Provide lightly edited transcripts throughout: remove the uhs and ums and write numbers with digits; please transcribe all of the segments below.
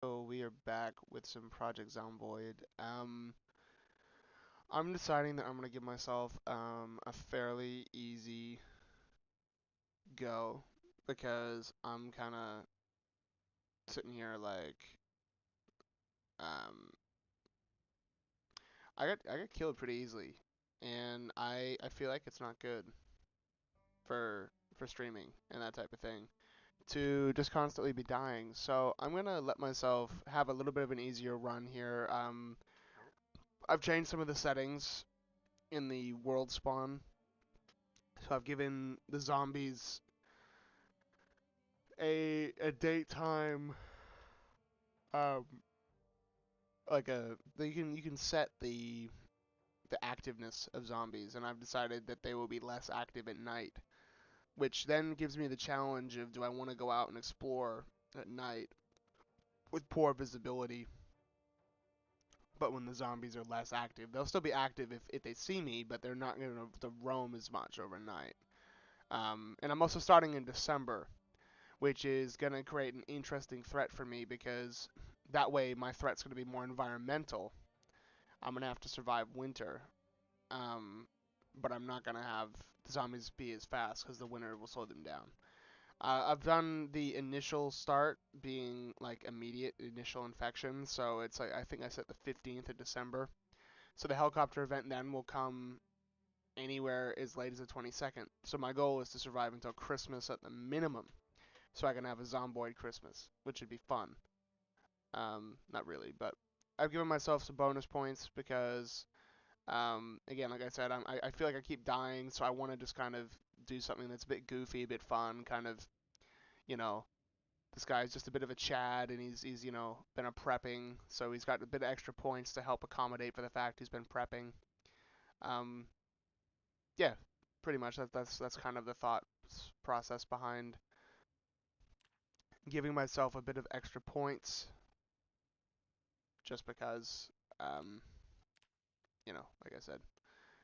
So we are back with some Project Zomboid. I'm deciding that I'm gonna give myself a fairly easy go because I'm kind of sitting here like um I got killed pretty easily, and I feel like it's not good for streaming and that type of thing to just constantly be dying. So I'm gonna let myself have a little bit of an easier run here. I've changed some of the settings in the world spawn. So I've given the zombies a date time, um like a you can set the activeness of zombies, and I've decided that they will be less active at night, which then gives me the challenge of, do I want to go out and explore at night with poor visibility, but when the zombies are less active. They'll still be active if they see me, but they're not going to roam as much overnight. And I'm also starting in December, which is going to create an interesting threat for me, because that way my threat's going to be more environmental. I'm going to have to survive winter, um, but I'm not going to have the zombies be as fast because the winter will slow them down. I've done the initial start being like immediate initial infection, so it's like I think I set the 15th of December. So the helicopter event then will come anywhere as late as the 22nd. So my goal is to survive until Christmas at the minimum, so I can have a Zomboid Christmas, which would be fun. Not really, but I've given myself some bonus points because, again, like I said, I feel like I keep dying, so I want to just kind of do something that's a bit goofy, a bit fun, kind of, you know, this guy's just a bit of a Chad, and he's been a prepping, so he's got a bit of extra points to help accommodate for the fact he's been prepping. Um, yeah, pretty much that's kind of the thought process behind giving myself a bit of extra points, just because, um, like I said.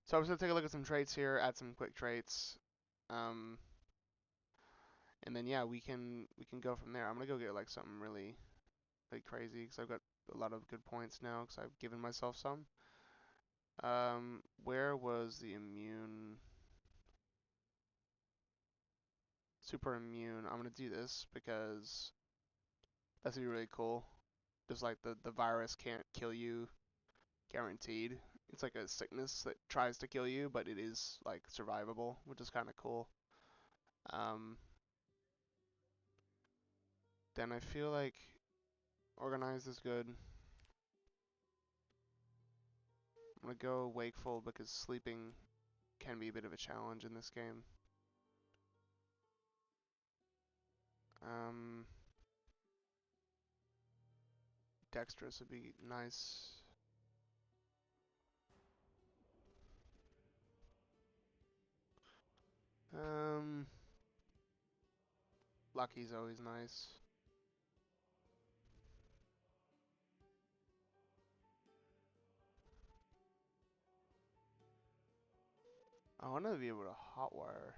So I'm just gonna take a look at some traits here, add some quick traits, um, and then yeah, we can go from there. I'm gonna go get like something really crazy because I've got a lot of good points now because I've given myself some. Where was the immune? Super immune. I'm gonna do this because that's gonna be really cool. Just like the virus can't kill you, guaranteed. It's like a sickness that tries to kill you, but it is like survivable, which is kind of cool. Um, then I feel like organized is good. I'm gonna go wakeful because sleeping can be a bit of a challenge in this game. Um, dexterous would be nice. Um, lucky's always nice. I want to be able to hotwire,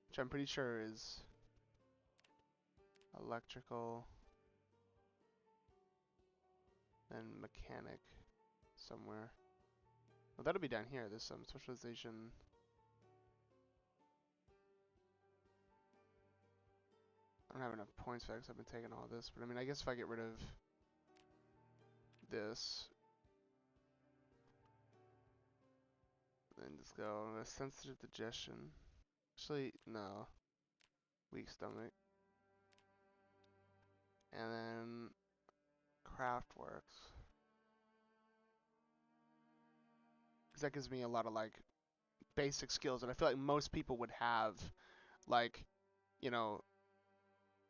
which I'm pretty sure is electrical, then mechanic somewhere. Well, that'll be down here. There's some specialization. I don't have enough points for that 'cause I've been taking all this, but I mean, I guess if I get rid of this, then just go sensitive digestion. Actually, no. Weak stomach. And then craftworks. Because that gives me a lot of like basic skills that I feel like most people would have, like, you know,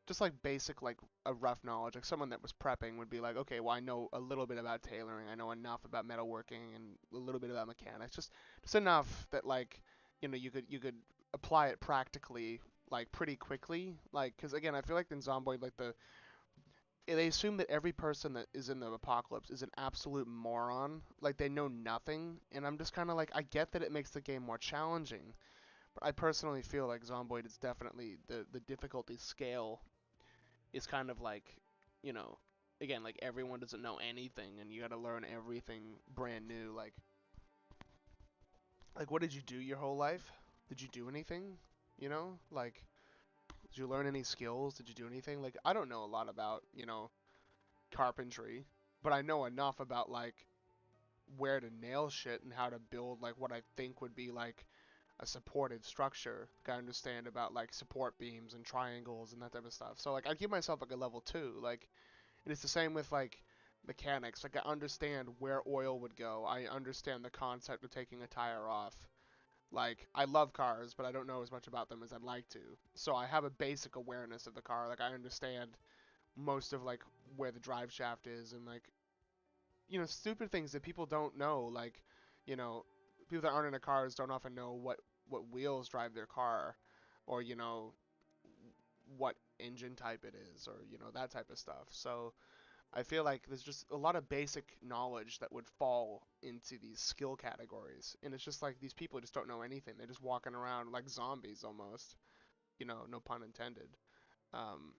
just like basic, like a rough knowledge. Like someone that was prepping would be like, okay, well, I know a little bit about tailoring, I know enough about metalworking, and a little bit about mechanics. Just enough that like, you could apply it practically, like pretty quickly. Like, because again, I feel like in Zomboid, like they assume that every person that is in the apocalypse is an absolute moron. Like they know nothing, and I'm just kind of like, I get that it makes the game more challenging, but I personally feel like Zomboid is definitely the difficulty scale is kind of like you know, again, like everyone doesn't know anything, and you got to learn everything brand new. Like what did you do your whole life? Did you do anything? You know, like did you learn any skills? Did you do anything? Like I don't know a lot about carpentry, but I know enough about like where to nail shit and how to build like what I think would be like a supported structure. Like, I understand about like support beams and triangles and that type of stuff. So like I give myself like a level 2. Like and it's the same with like mechanics. Like I understand where oil would go. I understand the concept of taking a tire off. Like I love cars, but I don't know as much about them as I'd like to. So I have a basic awareness of the car. Like I understand most of like where the drive shaft is and like stupid things that people don't know. Like you know people that aren't into cars don't often know what wheels drive their car, or what engine type it is, or that type of stuff. So I feel like there's just a lot of basic knowledge that would fall into these skill categories. And it's just like these people just don't know anything. They're just walking around like zombies almost. No pun intended. Um,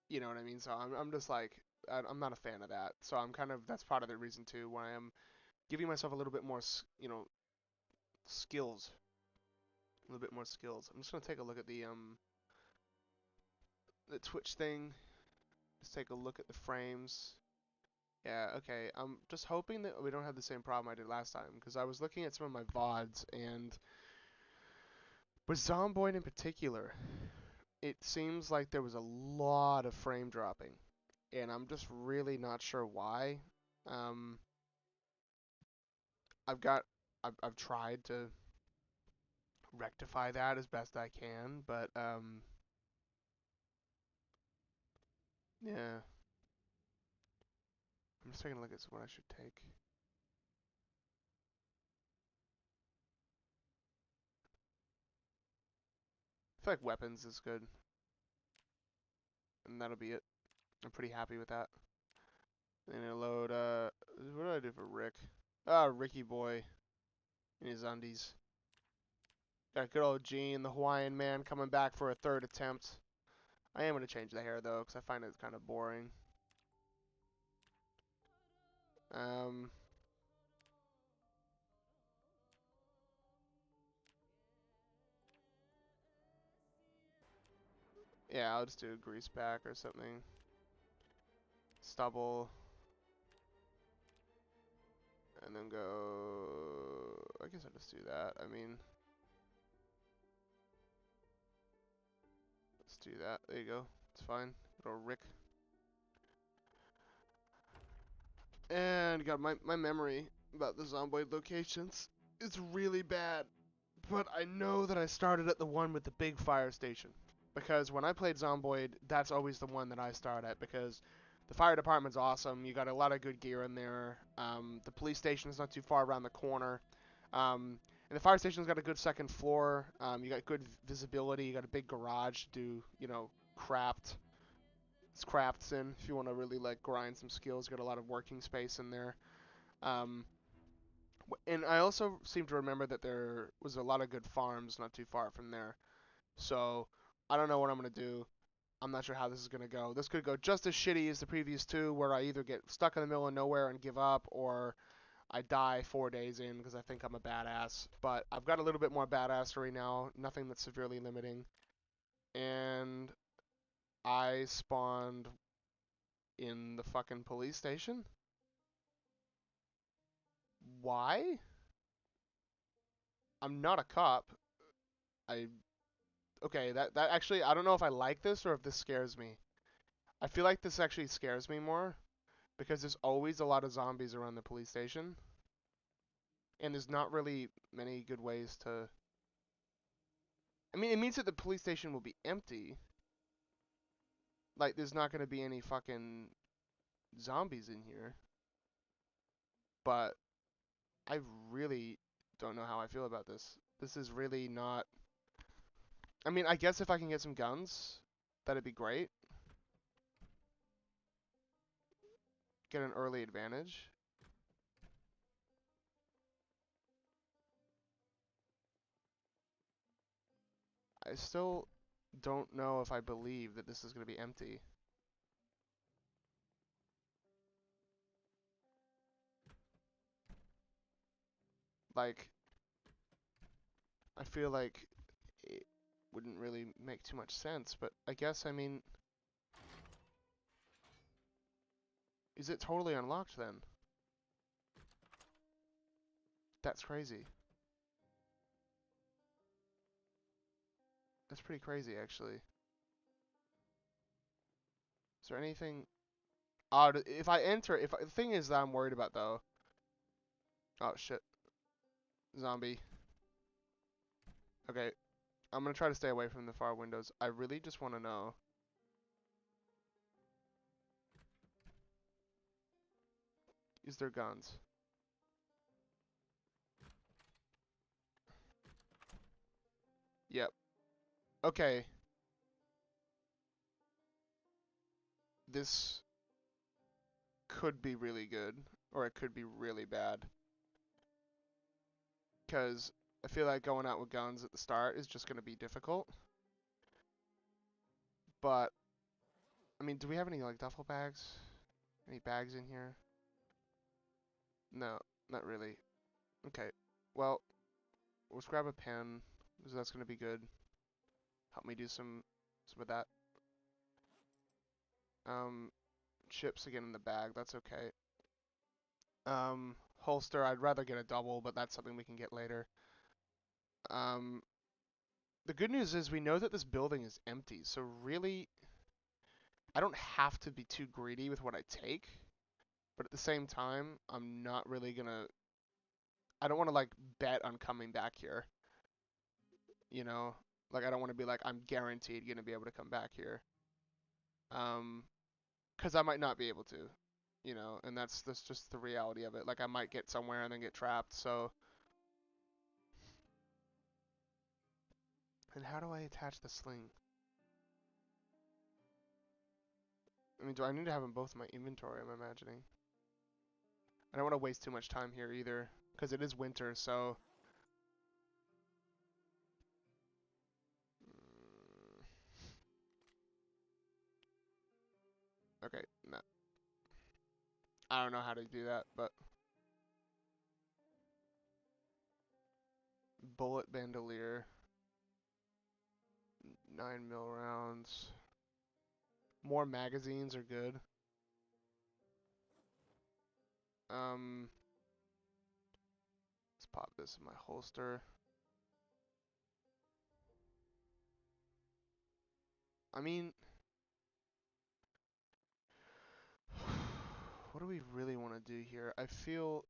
you know what I mean? So I'm just like, I'm not a fan of that. So I'm kind of, that's part of the reason too why I'm giving myself a little bit more, skills. A little bit more skills. I'm just going to take a look at the Twitch thing. Just take a look at the frames. Yeah, okay. I'm just hoping that we don't have the same problem I did last time, because I was looking at some of my VODs, and with Zomboid in particular, it seems like there was a lot of frame dropping, and I'm just really not sure why. Um, I've got, I've tried to rectify that as best I can, but yeah. I'm just taking a look at what I should take. I feel like weapons is good, and that'll be it. I'm pretty happy with that. And it'll load, what do I do for Rick? Ah, Ricky boy in his undies. Got good old Gene, the Hawaiian man, coming back for a third attempt. I am going to change the hair, though, because I find it kind of boring. Um, yeah, I'll just do a grease pack or something. Stubble. And then go... I guess I'll just do that. I mean... Let's do that. There you go. It's fine. Little Rick. And, God, my memory about the Zomboid locations is really bad. But I know that I started at the one with the big fire station. Because when I played Zomboid, that's always the one that I start at, because the fire department's awesome. You got a lot of good gear in there. The police station's not too far around the corner. And the fire station's got a good second floor. You got good visibility. You got a big garage to do, crafts in if you want to really like grind some skills. Got a lot of working space in there. Um, and I also seem to remember that there was a lot of good farms not too far from there. So I don't know what I'm gonna do. I'm not sure how this is gonna go. This could go just as shitty as the previous two, where I either get stuck in the middle of nowhere and give up, or I die 4 days in because I think I'm a badass. But I've got a little bit more badassery now. Nothing that's severely limiting. And I spawned in the fucking police station. Why? I'm not a cop. I okay. That actually, I don't know if I like this or if this scares me. I feel like this actually scares me more, because there's always a lot of zombies around the police station, and there's not really many good ways to... I mean, it means that the police station will be empty. Like, there's not going to be any fucking zombies in here. But I really don't know how I feel about this. This is really not... I mean, I guess if I can get some guns, that'd be great. Get an early advantage. I still don't know if I believe that this is going to be empty. Like, I feel like it wouldn't really make too much sense, but I guess, I mean, is it totally unlocked then? That's crazy. That's pretty crazy, actually. Is there anything... if I enter... The thing is that I'm worried about, though... Oh, shit. Zombie. Okay. I'm gonna try to stay away from the far windows. I really just want to know... Is there guns? Yep. Okay. This could be really good, or it could be really bad. Because I feel like going out with guns at the start is just going to be difficult. But, I mean, do we have any, like, duffel bags? Any bags in here? No, not really. Okay. Well, let's grab a pen, because that's going to be good. Help me do some of that. Chips again in the bag, that's okay. Holster, I'd rather get a double, but that's something we can get later. The good news is we know that this building is empty, so really, I don't have to be too greedy with what I take. But at the same time, I'm not really gonna... I don't want to, like, bet on coming back here. You know? Like, I don't want to be like, I'm guaranteed gonna be able to come back here. Because I might not be able to. You know? And that's just the reality of it. Like, I might get somewhere and then get trapped, so... And how do I attach the sling? I mean, do I need to have them both in my inventory, I'm imagining? I don't want to waste too much time here either, because it is winter, so... Okay, no. I don't know how to do that, but... Bullet bandolier. 9mm rounds. More magazines are good. Let's pop this in my holster. I mean... What do we really want to do here? I feel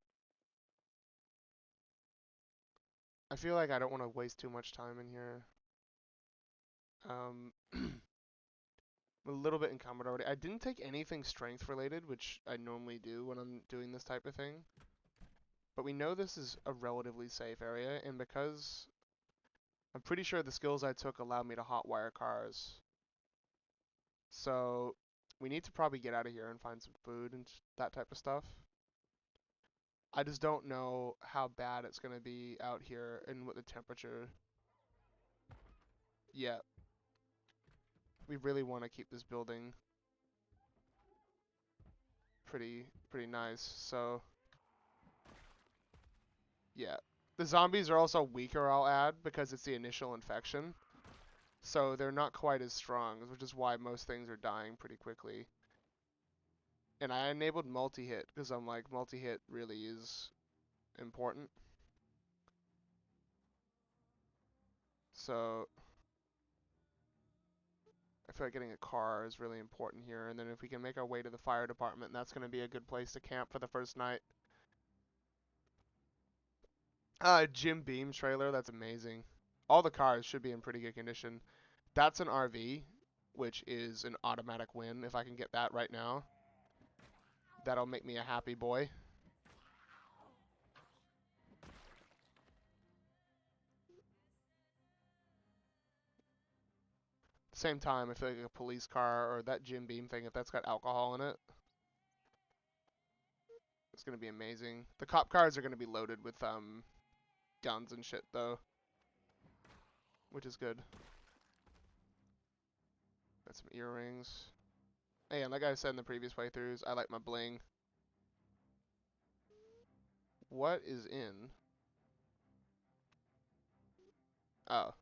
like I don't want to waste too much time in here. I'm a little bit encumbered already. I didn't take anything strength related, which I normally do when I'm doing this type of thing. But we know this is a relatively safe area, and because I'm pretty sure the skills I took allowed me to hotwire cars. So we need to probably get out of here and find some food and that type of stuff. I just don't know how bad it's going to be out here and what the temperature... Yeah. We really want to keep this building pretty nice, so... Yeah. The zombies are also weaker, I'll add, because it's the initial infection. So they're not quite as strong, which is why most things are dying pretty quickly. And I enabled multi-hit, because I'm like, multi-hit really is important. So I feel like getting a car is really important here. And then if we can make our way to the fire department, that's going to be a good place to camp for the first night. Jim Beam trailer, that's amazing. All the cars should be in pretty good condition. That's an RV, which is an automatic win. If I can get that right now, that'll make me a happy boy. Same time, I feel like a police car or that Jim Beam thing, if that's got alcohol in it, it's going to be amazing. The cop cars are going to be loaded with guns and shit, though, which is good. Got some earrings. Hey, and like I said in the previous playthroughs, I like my bling. What is in? Oh,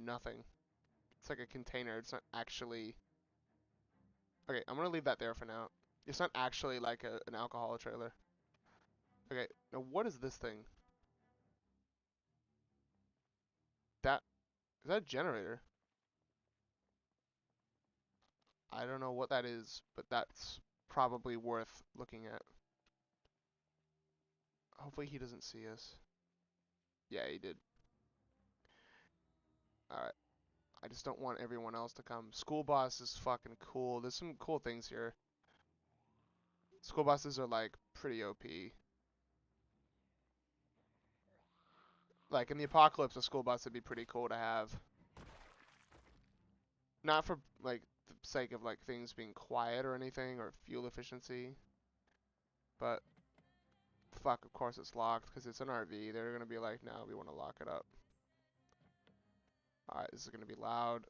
nothing. It's like a container. It's not actually... Okay, I'm gonna leave that there for now. It's not actually like an alcohol trailer. Okay, now what is this thing? That... Is that a generator? I don't know what that is, but that's probably worth looking at. Hopefully he doesn't see us. Yeah, he did. Alright. I just don't want everyone else to come. School bus is fucking cool. There's some cool things here. School buses are like pretty OP. Like in the apocalypse, a school bus would be pretty cool to have. Not for like the sake of like things being quiet or anything or fuel efficiency, but fuck, of course it's locked because it's an RV. They're gonna be like, no, we want to lock it up. Alright, this is gonna be loud.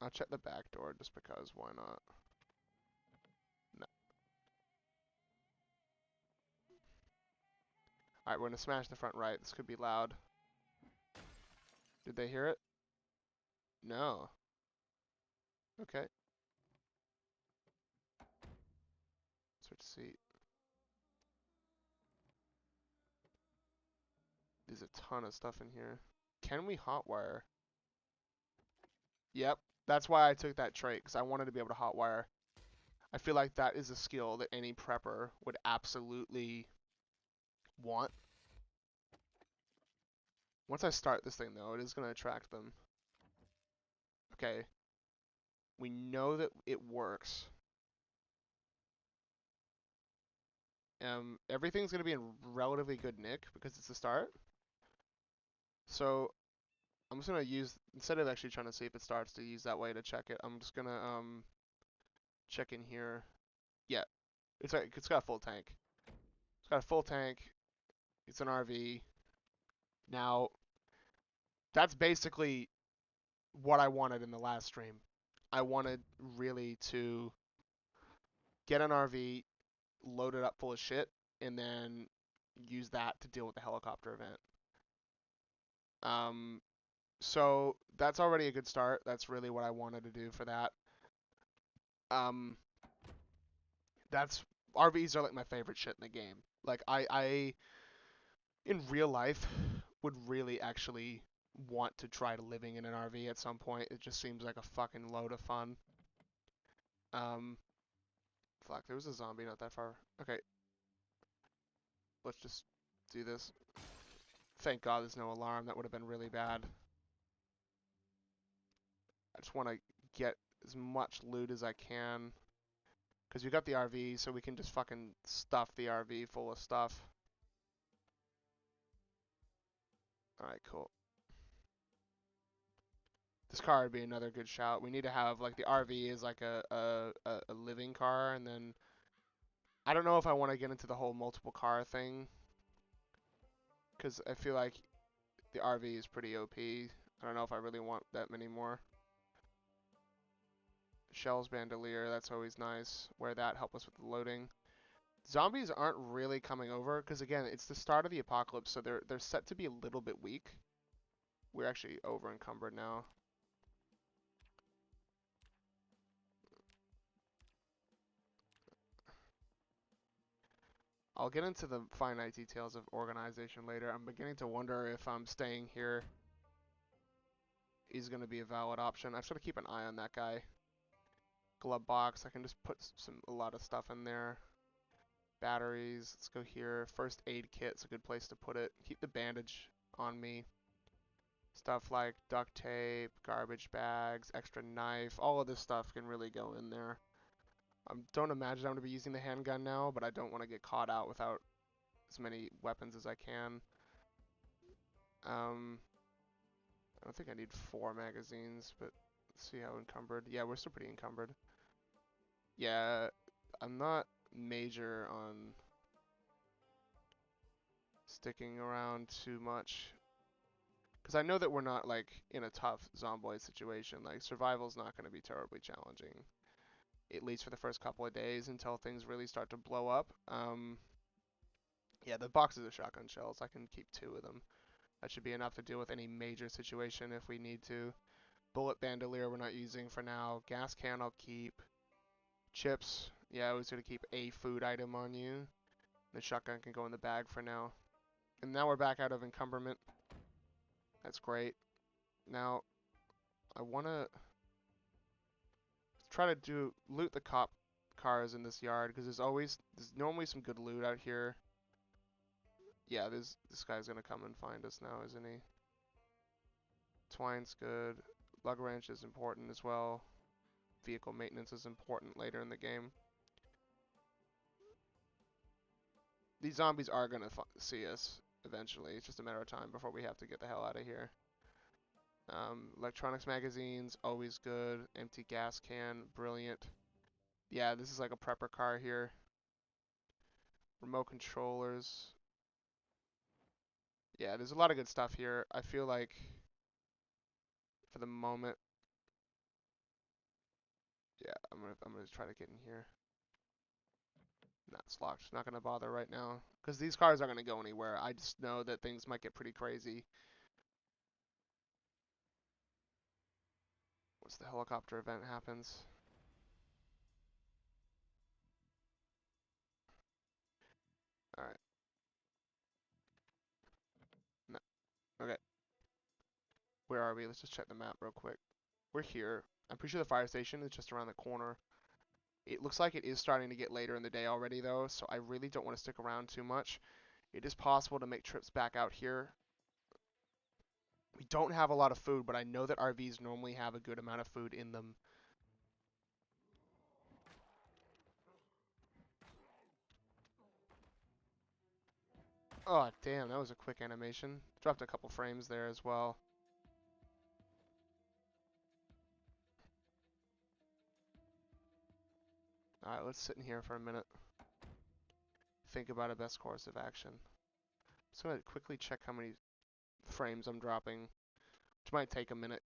I'll check the back door just because, why not? No. Alright, we're gonna smash the front right. This could be loud. Did they hear it? No. Okay. Switch seat. There's a ton of stuff in here. Can we hotwire? Yep. That's why I took that trait, because I wanted to be able to hotwire. I feel like that is a skill that any prepper would absolutely want. Once I start this thing, though, it is going to attract them. Okay. We know that it works. Everything's going to be in relatively good nick because it's a start. So I'm just going to use, instead of actually trying to see if it starts to use that way to check it, I'm just going to check in here. Yeah, it's got a full tank. It's got a full tank. It's an RV. Now, that's basically what I wanted in the last stream. I wanted really to get an RV, load it up full of shit, and then use that to deal with the helicopter event. So that's already a good start. That's really what I wanted to do for that. That's RVs are like my favorite shit in the game. Like I in real life would really actually want to try to living in an RV at some point. It just seems like a fucking load of fun. Fuck, there was a zombie not that far. Okay. Let's just do this. Thank God there's no alarm. That would have been really bad. I just want to get as much loot as I can. Because we got the RV, so we can just fucking stuff the RV full of stuff. Alright, cool. This car would be another good shout. We need to have, like, the RV is like a living car, and then... I don't know if I want to get into the whole multiple car thing. Because I feel like the RV is pretty OP. I don't know if I really want that many more. Shells Bandolier, that's always nice. Wear that, help us with the loading. Zombies aren't really coming over, because again, it's the start of the apocalypse, so they're set to be a little bit weak. We're actually over encumbered now. I'll get into the finite details of organization later. I'm beginning to wonder if staying here is going to be a valid option. I just got to keep an eye on that guy. Glove box, I can just put a lot of stuff in there. Batteries, let's go here. First aid kit's a good place to put it. Keep the bandage on me. Stuff like duct tape, garbage bags, extra knife, all of this stuff can really go in there. Don't imagine I'm going to be using the handgun now, but I don't want to get caught out without as many weapons as I can. I don't think I need 4 magazines, but let's see how encumbered. Yeah, we're still pretty encumbered. Yeah, I'm not major on sticking around too much. Because I know that we're not, like, in a tough Zomboid situation. Like, survival's not going to be terribly challenging. At least for the first couple of days until things really start to blow up. Yeah, the boxes of shotgun shells, I can keep 2 of them. That should be enough to deal with any major situation if we need to. Bullet bandolier we're not using for now. Gas can I'll keep. Chips, yeah, I was going to keep a food item on you. The shotgun can go in the bag for now. And now we're back out of encumberment. That's great. Now, I want to try to loot the cop cars in this yard, because there's normally some good loot out here. Yeah, this guy's going to come and find us now, isn't he? Twine's good. Lug wrench is important as well. Vehicle maintenance is important later in the game. These zombies are going to see us eventually. It's just a matter of time before we have to get the hell out of here. Electronics magazines, always good. Empty gas can, brilliant. Yeah, this is like a prepper car here. Remote controllers. Yeah, there's a lot of good stuff here. I feel like, for the moment, yeah, I'm gonna try to get in here. Nah, it's locked. Not gonna bother right now, because these cars aren't gonna go anywhere. I just know that things might get pretty crazy. Once the helicopter event happens. All right. No. Okay. Where are we? Let's just check the map real quick. We're here. I'm pretty sure the fire station is just around the corner. It looks like it is starting to get later in the day already, though, so I really don't want to stick around too much. It is possible to make trips back out here. We don't have a lot of food, but I know that RVs normally have a good amount of food in them. Oh, damn, that was a quick animation. Dropped a couple frames there as well. Alright, let's sit in here for a minute. Think about a best course of action. Just gonna quickly check how many frames I'm dropping, which might take a minute.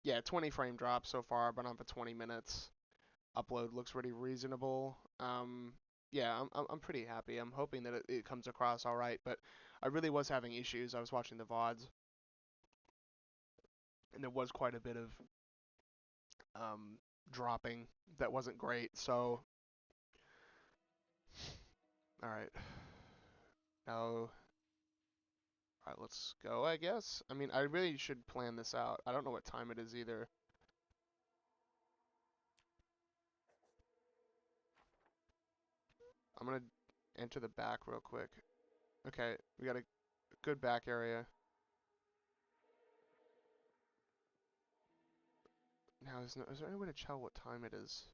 Yeah, 20 frame drop so far, but I'm for 20 minutes. Upload looks pretty reasonable. Yeah, I'm pretty happy. I'm hoping that it comes across all right, but I really was having issues. I was watching the VODs, and there was quite a bit of dropping that wasn't great. So, all right, now, all right, let's go. I guess. I mean, I really should plan this out. I don't know what time it is either. I'm gonna enter the back real quick. Okay, we got a good back area. Now, is there any way to tell what time it is?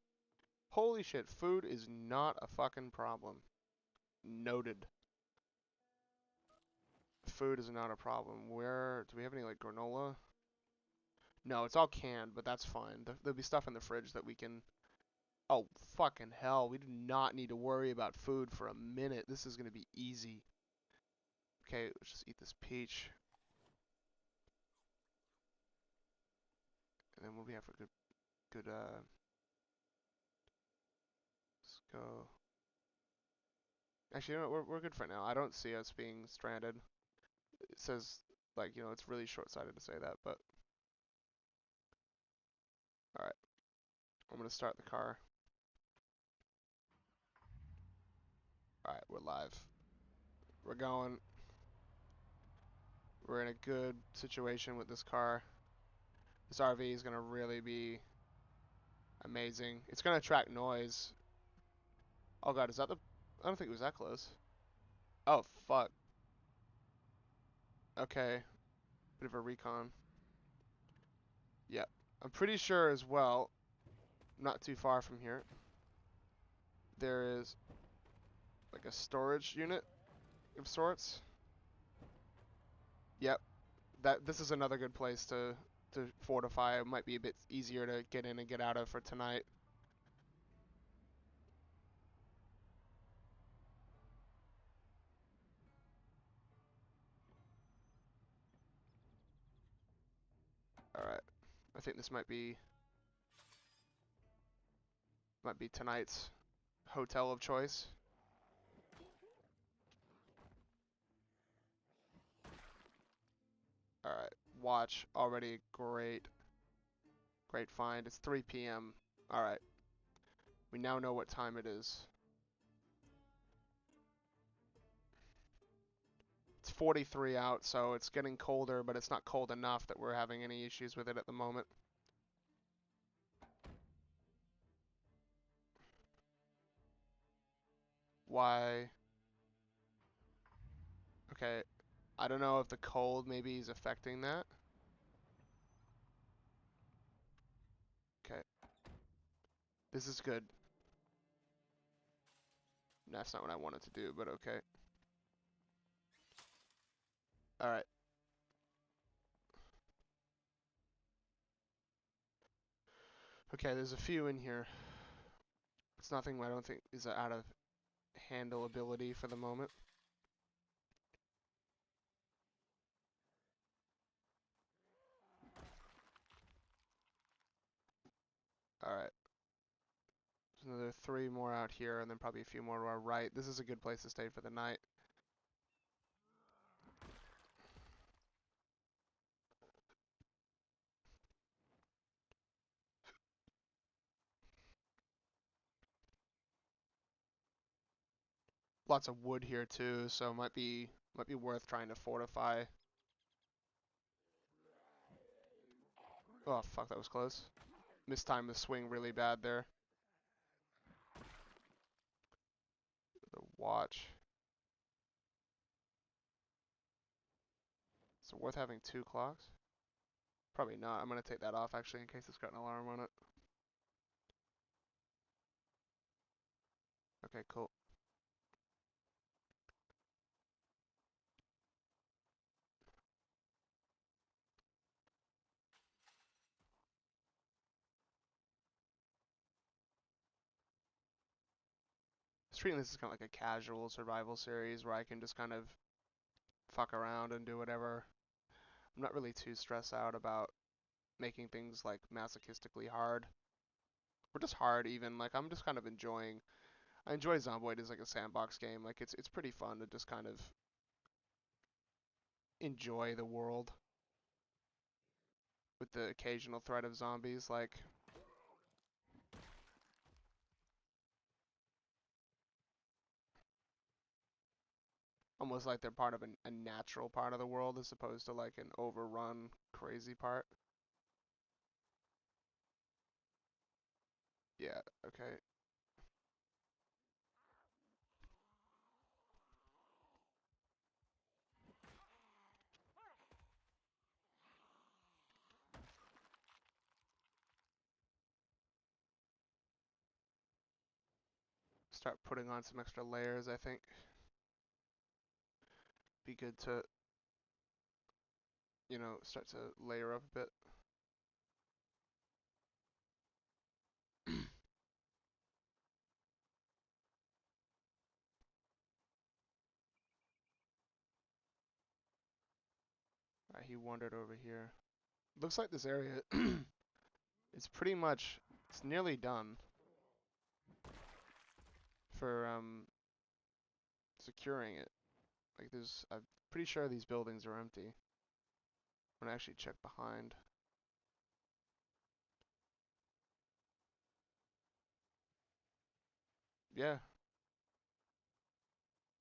Holy shit, food is not a fucking problem. Noted. Food is not a problem. Where, do we have any, like, granola? No, it's all canned, but that's fine. There'll be stuff in the fridge that we can... Oh, fucking hell. We do not need to worry about food for a minute. This is going to be easy. Okay, let's just eat this peach. And then we'll be have a good, let's go. Actually, you know what, we're good for now. I don't see us being stranded. It says, like, you know, it's really short-sighted to say that, but... Alright. I'm gonna start the car. Alright, we're live. We're going. We're in a good situation with this car. This RV is gonna really be amazing. It's gonna attract noise. Oh god, is that the... I don't think it was that close. Oh, fuck. Okay. Bit of a recon. Yep. I'm pretty sure as well, not too far from here, there is like a storage unit of sorts. Yep. This is another good place to fortify. It might be a bit easier to get in and get out of for tonight. Alright. I think this might be tonight's hotel of choice. Alright, watch, already great. Great find. It's 3 p.m. Alright, we now know what time it is. It's 43 out, so it's getting colder, but it's not cold enough that we're having any issues with it at the moment. Why? Okay, I don't know if the cold maybe is affecting that. Okay, this is good. That's not what I wanted to do, but okay. Alright. Okay, there's a few in here. It's nothing I don't think is out of handleability for the moment. Alright. There's another 3 more out here, and then probably a few more to our right. This is a good place to stay for the night. Lots of wood here too, so might be worth trying to fortify. Oh fuck, that was close. Mistimed the swing really bad there. The watch. Is it worth having 2 clocks? Probably not. I'm gonna take that off actually in case it's got an alarm on it. Okay, cool. Treating this as kind of like a casual survival series where I can just kind of fuck around and do whatever. I'm not really too stressed out about making things like masochistically hard. Or just hard even. Like I'm just kind of enjoying. I enjoy Zomboid as like a sandbox game. Like it's pretty fun to just kind of enjoy the world with the occasional threat of zombies. Like almost like they're part of a natural part of the world as opposed to like an overrun crazy part. Yeah, okay. Start putting on some extra layers, I think. Be good to, start to layer up a bit. Alright, he wandered over here. Looks like this area is pretty much, it's nearly done for securing it. Like I'm pretty sure these buildings are empty. I'm gonna actually check behind. Yeah.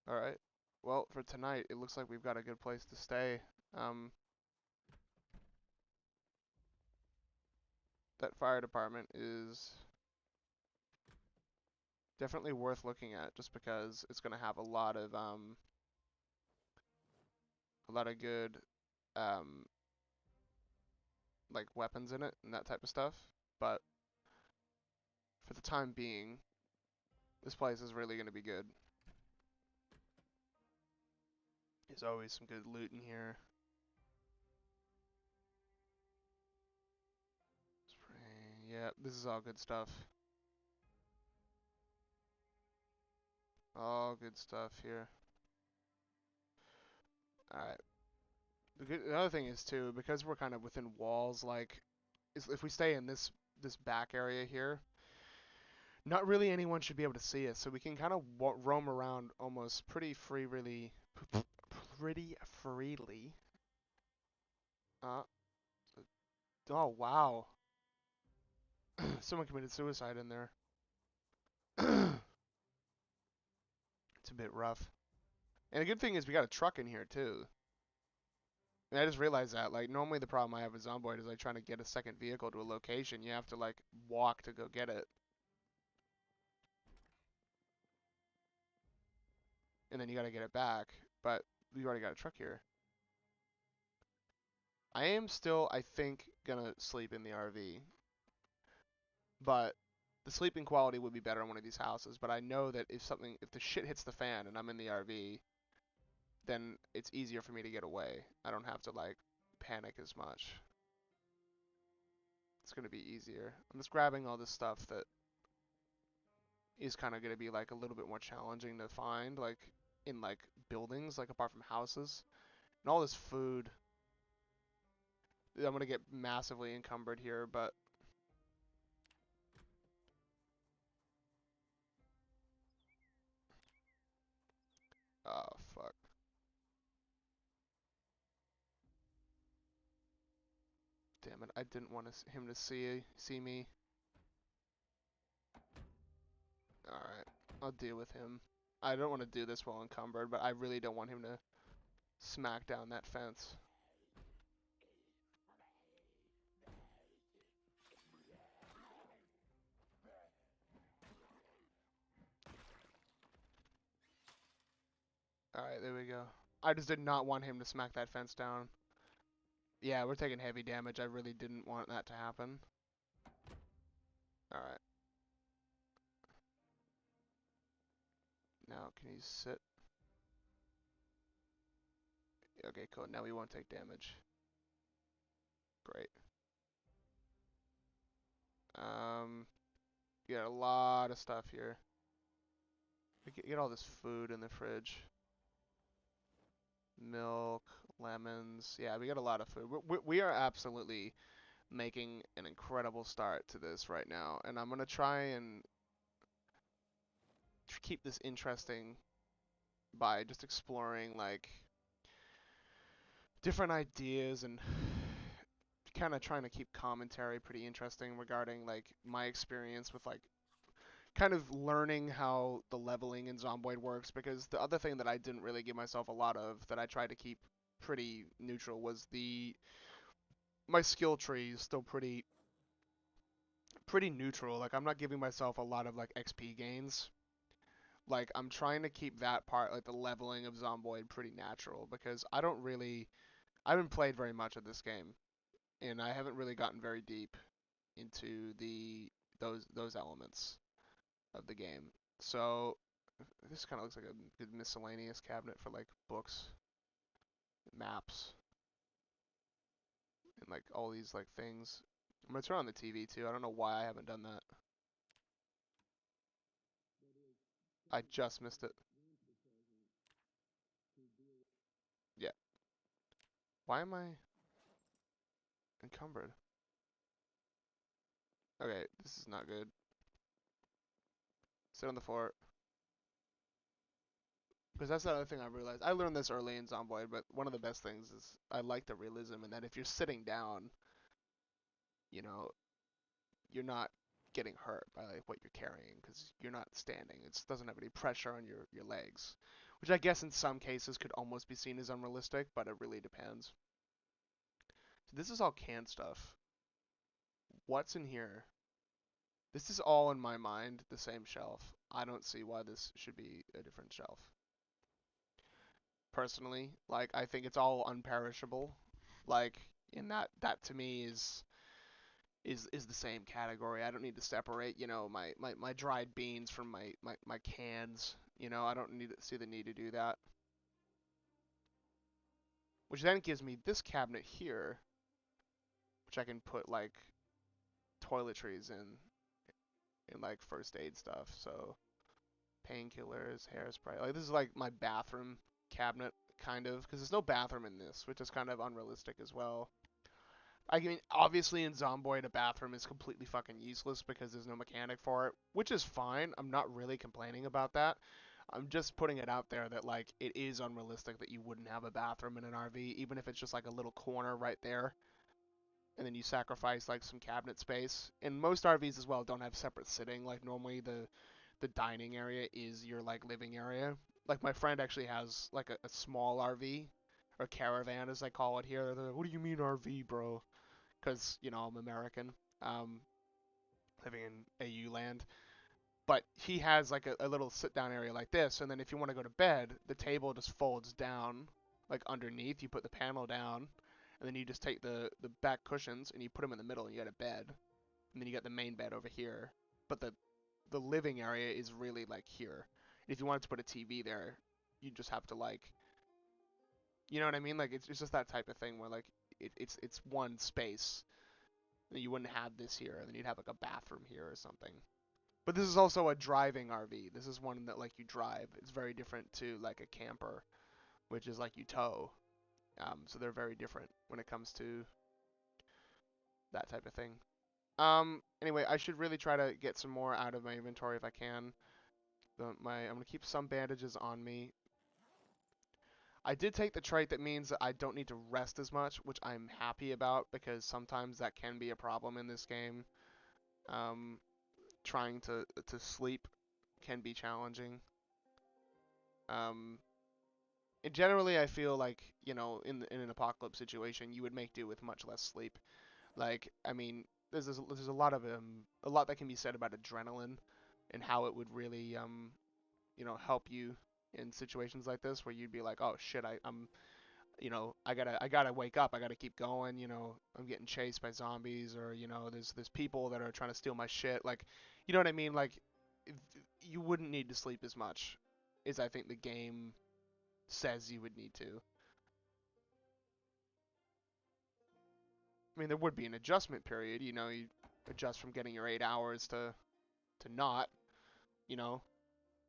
Alright. Well, for tonight, it looks like we've got a good place to stay. Um, that fire department is definitely worth looking at just because it's gonna have a lot of good like weapons in it and that type of stuff. But for the time being, this place is really gonna be good. There's always some good loot in here. Spray, yeah, this is all good stuff. All good stuff here. Alright. The other thing is too, because we're kind of within walls, like, if we stay in this back area here, not really anyone should be able to see us, so we can kind of roam around almost pretty freely. Uh, oh, wow. Someone committed suicide in there. It's a bit rough. And the good thing is we got a truck in here, too. And I just realized that, like, normally the problem I have with Zomboid is like trying to get a second vehicle to a location. You have to, like, walk to go get it. And then you gotta get it back. But we already got a truck here. I am still, I think, gonna sleep in the RV. But the sleeping quality would be better in one of these houses. But I know that if the shit hits the fan and I'm in the RV, then it's easier for me to get away. I don't have to, like, panic as much. It's gonna be easier. I'm just grabbing all this stuff that is kind of going to be like a little bit more challenging to find, like in like buildings, like apart from houses, and all this food. I'm going to get massively encumbered here, but oh fuck, damn it! I didn't want him to see me. All right, I'll deal with him. I don't want to do this while encumbered, but I really don't want him to smack down that fence. All right, there we go. I just did not want him to smack that fence down. Yeah, we're taking heavy damage. I really didn't want that to happen. All right. Now, can you sit? Okay, cool. Now we won't take damage. Great. You got a lot of stuff here. Get all this food in the fridge. Milk, lemons. Yeah, we got a lot of food. We are absolutely making an incredible start to this right now. And I'm going to try and keep this interesting by just exploring, like, different ideas and kind of trying to keep commentary pretty interesting regarding, like, my experience with, like, kind of learning how the leveling in Zomboid works, because the other thing that I didn't really give myself a lot of that I tried to keep pretty neutral was my skill tree is still pretty neutral. Like, I'm not giving myself a lot of like XP gains. Like, I'm trying to keep that part, like the leveling of Zomboid, pretty natural, because I haven't played very much of this game, and I haven't really gotten very deep into those elements of the game. So this kind of looks like a good miscellaneous cabinet for like books, maps, and like all these like things. I'm gonna turn on the TV too. I don't know why I haven't done that. I just missed it. Yeah. Why am I encumbered? Okay, this is not good. Sit on the fort. Because that's the other thing I realized. I learned this early in Zomboid, but one of the best things is I like the realism in that if you're sitting down, you know, you're not getting hurt by like what you're carrying because you're not standing. It doesn't have any pressure on your legs, which I guess in some cases could almost be seen as unrealistic, but it really depends. So this is all canned stuff. What's in here? This is all in my mind the same shelf. I don't see why this should be a different shelf. Personally, like I think it's all unperishable. Like in that to me is the same category. I don't need to separate, my dried beans from my cans. I don't need to see the need to do that. Which then gives me this cabinet here, which I can put like toiletries in like first aid stuff. So painkillers, hairspray. Like this is like my bathroom cabinet kind of, because there's no bathroom in this, which is kind of unrealistic as well. I mean, obviously in Zomboid, a bathroom is completely fucking useless because there's no mechanic for it, which is fine. I'm not really complaining about that. I'm just putting it out there that like it is unrealistic that you wouldn't have a bathroom in an RV, even if it's just like a little corner right there, and then you sacrifice like some cabinet space. And most RVs as well don't have separate sitting. Like normally the dining area is your like living area. Like my friend actually has like a small RV or caravan as I call it here. They're like, what do you mean RV, bro? Because you know I'm American, um, living in AU land. But he has like a little sit down area like this, and then if you want to go to bed, the table just folds down like underneath. You put the panel down, and then you just take the back cushions and you put them in the middle, and you got a bed, and then you got the main bed over here. But the living area is really like here. And if you wanted to put a TV there, you just have to like, you know what I mean? Like it's just that type of thing where like it's one space. And you wouldn't have this here, and then you'd have like a bathroom here or something. But this is also a driving RV. This is one that like you drive. It's very different to like a camper, which is like you tow. So they're very different when it comes to that type of thing. Anyway, I should really try to get some more out of my inventory if I can. I'm gonna keep some bandages on me. I did take the trait that means that I don't need to rest as much, which I'm happy about because sometimes that can be a problem in this game. Um, Trying to sleep can be challenging. Um, and generally, I feel like you know, in an apocalypse situation, you would make do with much less sleep. Like, I mean, there's a lot of a lot that can be said about adrenaline and how it would really you know, help you in situations like this where you'd be like, oh shit, I'm you know, I gotta wake up, I gotta keep going, you know, I'm getting chased by zombies, or you know, there's people that are trying to steal my shit, like, you know what I mean, like, you wouldn't need to sleep as much as I think the game says you would need to. I mean, there would be an adjustment period, you know, you adjust from getting your 8 hours to not, you know,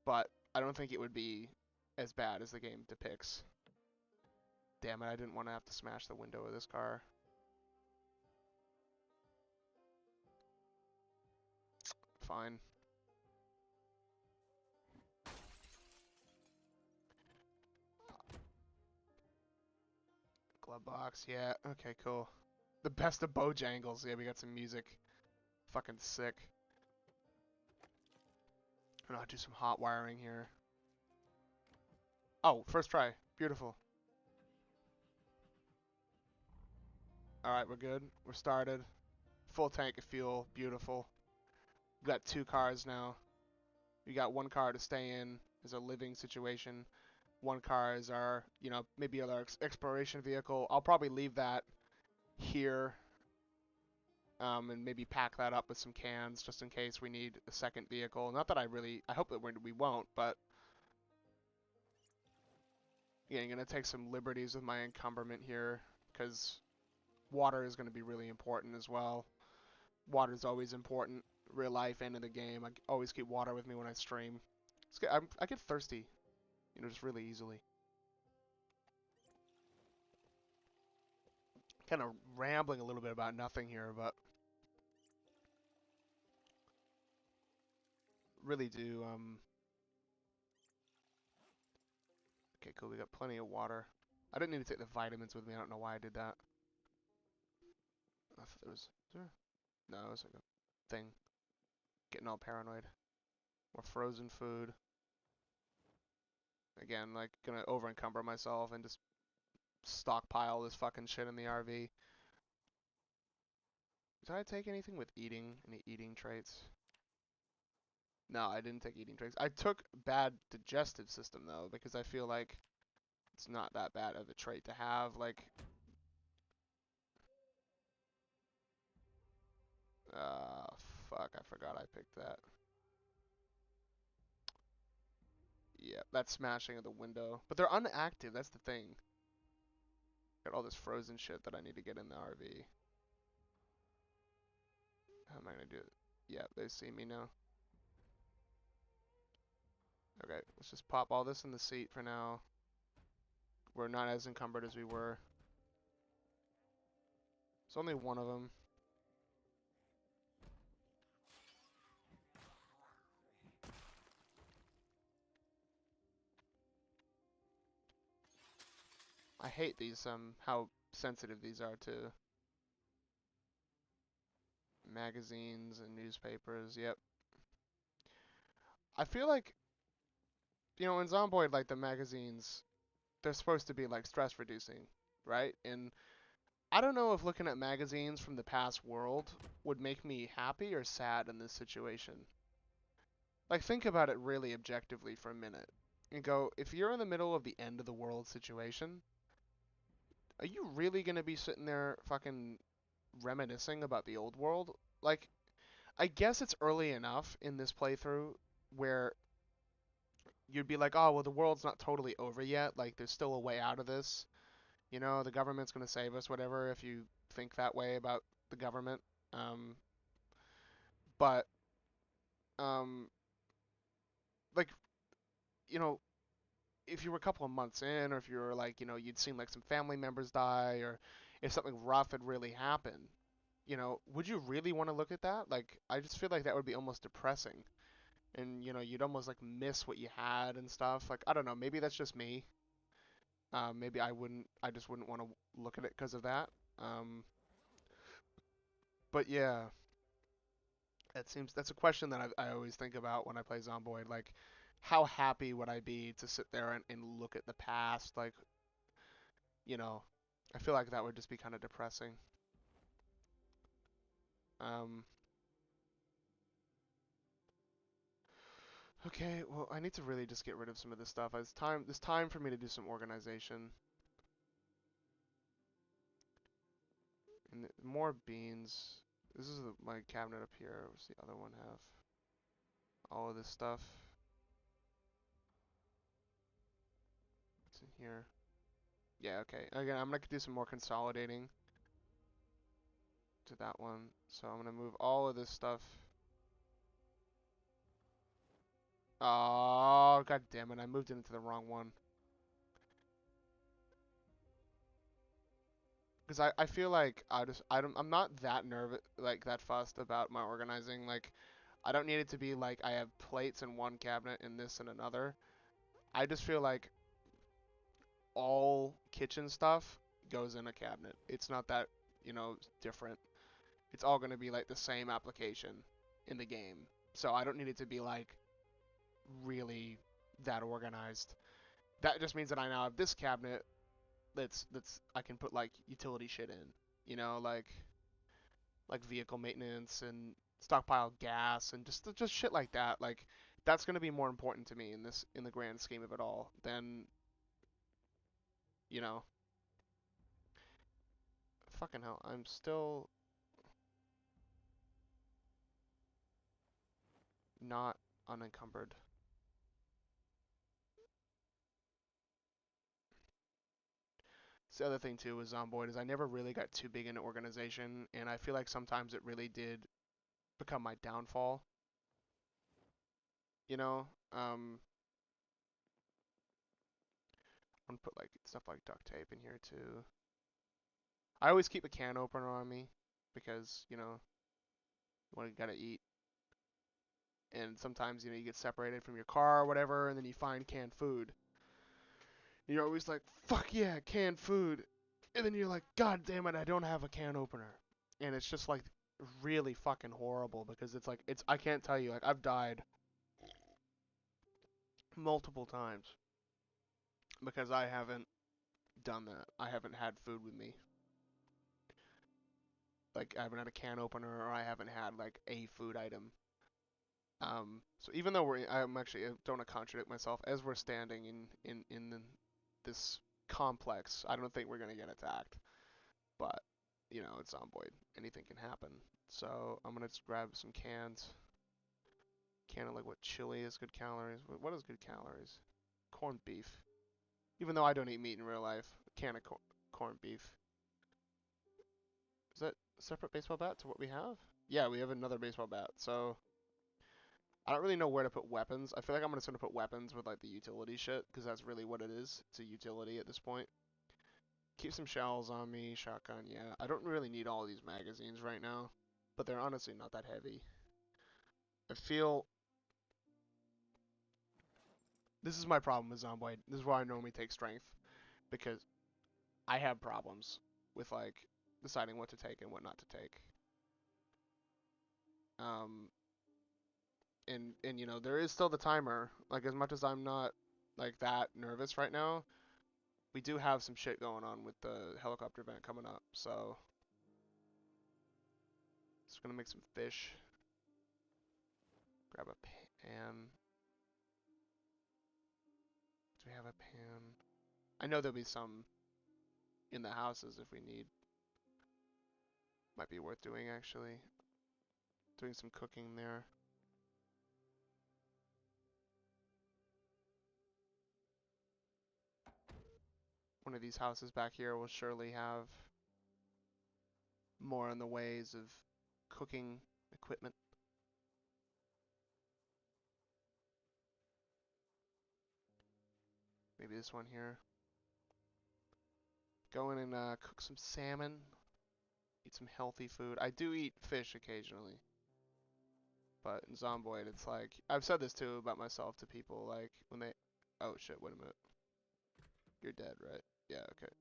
but I don't think it would be as bad as the game depicts. Damn it, I didn't want to have to smash the window of this car. Fine. Glove box, yeah, okay, cool. The best of Bojangles, yeah, we got some music. Fucking sick. I'm gonna do some hot wiring here. Oh, first try. Beautiful. Alright, we're good. We're started. Full tank of fuel. Beautiful. We got 2 cars now. We got 1 car to stay in as a living situation. 1 car is our, you know, maybe our exploration vehicle. I'll probably leave that here, and maybe pack that up with some cans just in case we need a second vehicle. Not that I hope that we won't, but yeah, I'm gonna take some liberties with my encumberment here because water is gonna be really important as well. Water is always important, real life and in the game. I always keep water with me when I stream. I get thirsty, you know, just really easily. Kind of rambling a little bit about nothing here, but really do. Okay, cool. We got plenty of water. I didn't need to take the vitamins with me. I don't know why I did that. I thought there was. No, it was like a thing. Getting all paranoid. More frozen food. Again, like gonna over encumber myself and just stockpile this fucking shit in the RV. Did I take anything with eating? Any eating traits? No, I didn't take eating traits. I took bad digestive system though, because I feel like it's not that bad of a trait to have. Like, fuck, I forgot I picked that. Yeah, that's smashing of the window. But they're unactive, that's the thing. Got all this frozen shit that I need to get in the RV. How am I gonna do it? Yeah, they see me now. Okay, let's just pop all this in the seat for now. We're not as encumbered as we were. It's only one of them. hate these how sensitive these are to magazines and newspapers. Yep. I feel like in Zomboid, like the magazines, they're supposed to be like stress reducing, right? And I don't know if looking at magazines from the past world would make me happy or sad in this situation. Like, think about it really objectively for a minute and go, if you're in the middle of the end of the world situation, are you really gonna be sitting there fucking reminiscing about the old world? Like, I guess it's early enough in this playthrough where you'd be like, oh, well, the world's not totally over yet. Like, there's still a way out of this. The government's gonna save us, whatever, if you think that way about the government. Um, but, um, like, you know, if you were a couple of months in, or if you were like, you'd seen like some family members die, or if something rough had really happened, would you really want to look at that? Like, I just feel like that would be almost depressing. And, you'd almost like miss what you had and stuff. Like, I don't know, maybe that's just me. Maybe I just wouldn't want to look at it because of that. Um, but yeah, that's a question that I always think about when I play Zomboid. Like, how happy would I be to sit there and look at the past? Like, you know, I feel like that would just be kind of depressing. Um, okay, well, I need to really just get rid of some of this stuff. It's time for me to do some organization. And more beans. This is my cabinet up here. What's the other one have? All of this stuff. What's in here? Yeah, okay. Again, I'm gonna do some more consolidating to that one. So I'm gonna move all of this stuff. Oh, god damn it! I moved it into the wrong one. Because I feel like I'm not that nervous, like that fussed about my organizing. Like, I don't need it to be like I have plates in one cabinet and this in another. I just feel like all kitchen stuff goes in a cabinet. It's not that, different. It's all going to be like the same application in the game. So I don't need it to be like really that organized. That just means that I now have this cabinet that's I can put like utility shit in. Like vehicle maintenance and stockpile gas and just shit like that. Like, that's going to be more important to me in the grand scheme of it all than, you know, fucking hell. I'm still not unencumbered. So the other thing too with Zomboid is I never really got too big into organization, and I feel like sometimes it really did become my downfall. You know, I'm gonna put like stuff like duct tape in here too. I always keep a can opener on me because you gotta eat, and sometimes you get separated from your car or whatever, and then you find canned food. And you're always like, fuck yeah, canned food, and then you're like, god damn it, I don't have a can opener, and it's just like really fucking horrible because it's I can't tell you, like, I've died multiple times because I haven't done that. I haven't had food with me. Like, I haven't had a can opener, or I haven't had like a food item. So even though I'm actually, I don't want to contradict myself. As we're standing this complex, I don't think we're gonna get attacked. But it's Zomboid. Anything can happen. So I'm gonna just grab some cans. Can of like what chili is good calories. What is good calories? Corned beef. Even though I don't eat meat in real life, a can of corned beef. Is that a separate baseball bat to what we have? Yeah, we have another baseball bat. So I don't really know where to put weapons. I feel like I'm just gonna put weapons with like the utility shit because that's really what it is. It's a utility at this point. Keep some shells on me, shotgun. Yeah, I don't really need all these magazines right now, but they're honestly not that heavy. I feel this is my problem with Zomboid. This is why I normally take strength because I have problems with like deciding what to take and what not to take. Um, and you know, there is still the timer. Like, as much as I'm not like that nervous right now, we do have some shit going on with the helicopter event coming up. So just gonna make some fish. Grab a pan. Do we have a pan? I know there'll be some in the houses if we need. Might be worth doing actually. Doing some cooking there. One of these houses back here will surely have more in the ways of cooking equipment. Maybe this one here. Go in and cook some salmon. Eat some healthy food. I do eat fish occasionally. But in Zomboid, it's like, I've said this too about myself to people, like, when they, oh shit, wait a minute. You're dead, right? Yeah, okay.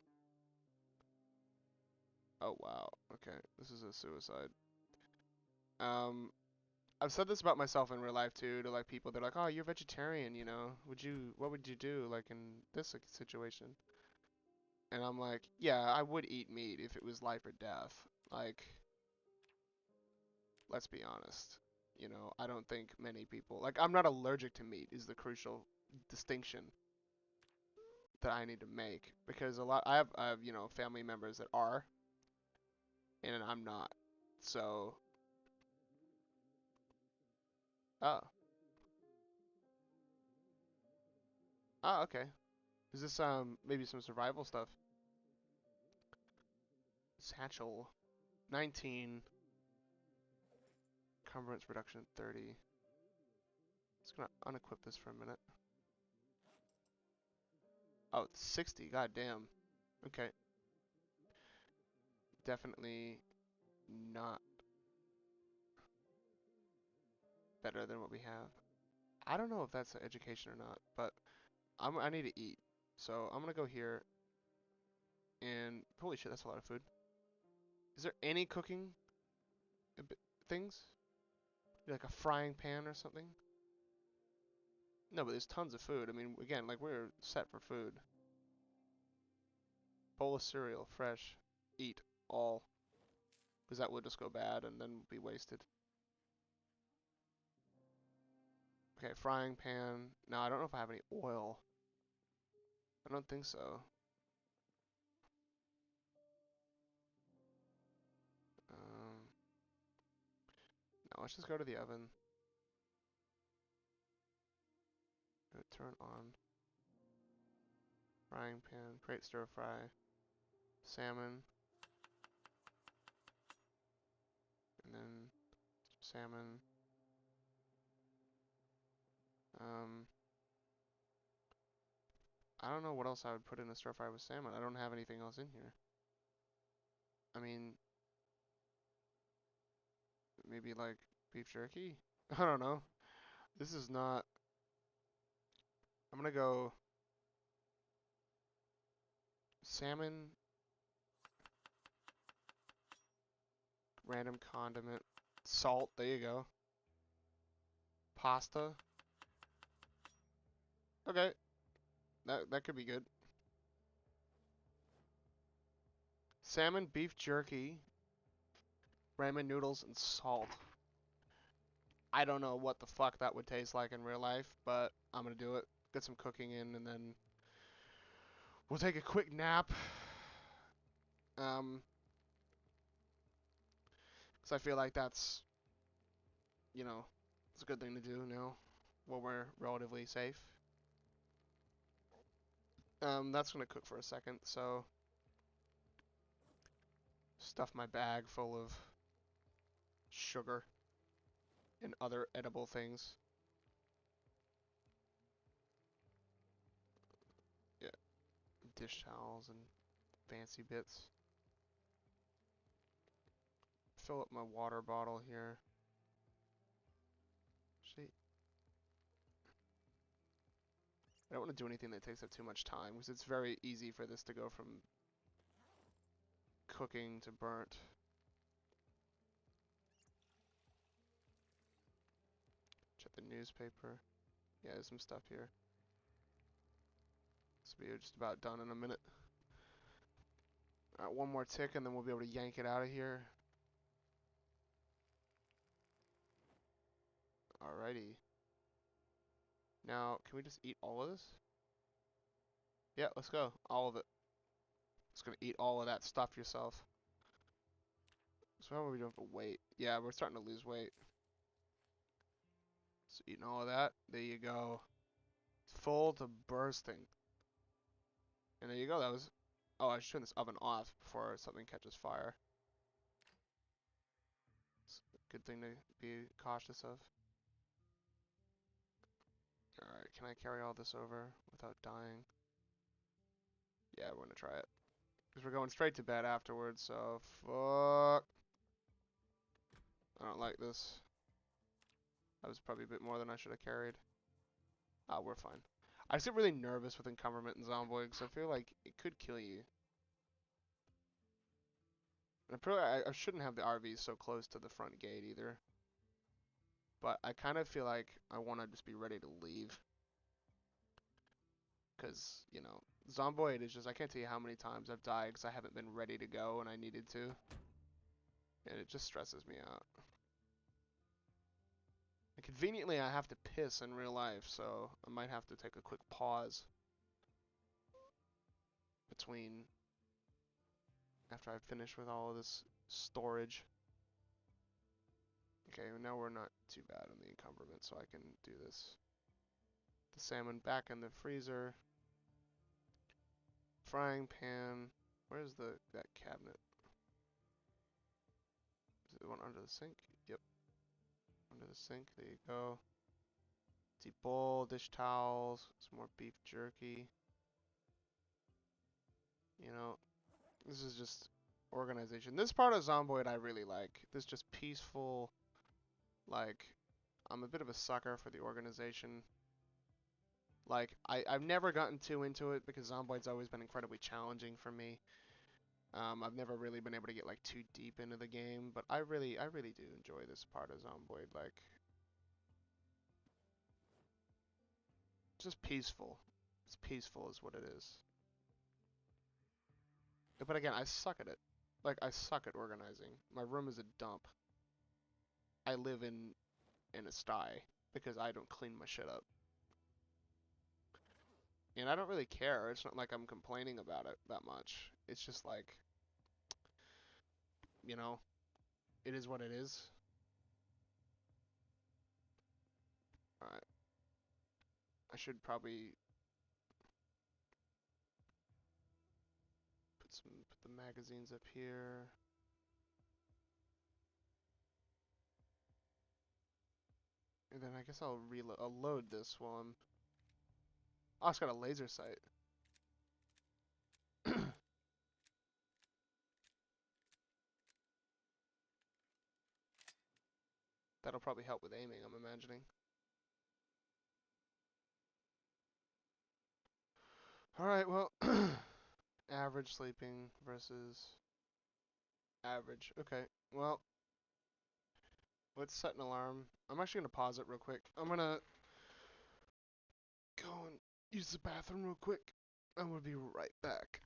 Oh wow, okay. This is a suicide. I've said this about myself in real life too, to like people, they're like, oh, you're vegetarian, you know, what would you do, like, in this situation? And I'm like, yeah, I would eat meat if it was life or death. Like, let's be honest. You know, I don't think many people, like, I'm not allergic to meat is the crucial distinction that I need to make, because I have, you know, family members that are, and I'm not. So, oh, okay. Is this maybe some survival stuff? Satchel 19, encumbrance reduction 30. Just gonna unequip this for a minute. Oh, it's 60. God damn. Okay. Definitely not better than what we have. I don't know if that's education or not, but I need to eat. So I'm gonna go here and holy shit, that's a lot of food. Is there any cooking things? Like a frying pan or something? No, but there's tons of food. I mean, again, like we're set for food. Bowl of cereal, fresh. Eat all. Because that would just go bad and then be wasted. Okay, frying pan. Now, I don't know if I have any oil. I don't think so. No, let's just go to the oven. Turn on. Frying pan. Create stir fry. Salmon. And then salmon. Um, I don't know what else I would put in a stir fry with salmon. I don't have anything else in here. I mean, maybe like beef jerky? I don't know. This is not... I'm gonna go salmon, random condiment, salt, there you go. Pasta. Okay, that could be good. Salmon, beef jerky, ramen noodles, and salt. I don't know what the fuck that would taste like in real life, but I'm gonna do it. Get some cooking in, and then we'll take a quick nap. Because I feel like that's, you know, it's a good thing to do now while we're relatively safe. That's gonna cook for a second, so stuff my bag full of sugar and other edible things. Yeah, dish towels and fancy bits. Fill up my water bottle here. Actually, I don't want to do anything that takes up too much time because it's very easy for this to go from cooking to burnt. Check the newspaper. Yeah, there's some stuff here. This will be just about done in a minute. Alright, one more tick and then we'll be able to yank it out of here. Alrighty. Now, can we just eat all of this? Yeah, let's go. All of it. Just gonna eat all of that stuff yourself. So how are we doing for weight? Yeah, we're starting to lose weight. So eating all of that. There you go. Full to bursting. And there you go. That was... Oh, I should turn this oven off before something catches fire. It's a good thing to be cautious of. Alright, can I carry all this over without dying? Yeah, we're gonna try it. Because we're going straight to bed afterwards, so fuck. I don't like this. That was probably a bit more than I should have carried. Ah, we're fine. I just get really nervous with encumberment and Zomboid, because I feel like it could kill you. And I shouldn't have the RV so close to the front gate either. But I kind of feel like I want to just be ready to leave. Because, you know, Zomboid is just, I can't tell you how many times I've died because I haven't been ready to go when I needed to. And it just stresses me out. And conveniently, I have to piss in real life, so I might have to take a quick pause between after I finish with all of this storage. Okay, now we're not too bad on the encumberment, so I can do this. The salmon back in the freezer. Frying pan. Where's that cabinet? Is it the one under the sink? Yep. Under the sink. There you go. Empty bowl, dish towels, some more beef jerky. You know, this is just organization. This part of Zomboid I really like. This just peaceful, like, I'm a bit of a sucker for the organization. Like, I've never gotten too into it because Zomboid's always been incredibly challenging for me. I've never really been able to get like too deep into the game, but I really do enjoy this part of Zomboid. Like, just peaceful. It's peaceful is what it is. But again, I suck at it. Like, I suck at organizing. My room is a dump. I live in a sty because I don't clean my shit up. And I don't really care. It's not like I'm complaining about it that much. It's just like, you know, it is what it is. Alright. I should probably put the magazines up here. And then I guess I'll load this while I'm... Oh, it's got a laser sight. That'll probably help with aiming, I'm imagining. Alright, well, average sleeping versus average. Okay, well, let's set an alarm. I'm actually going to pause it real quick. I'm going to go and use the bathroom real quick. I'm going to be right back.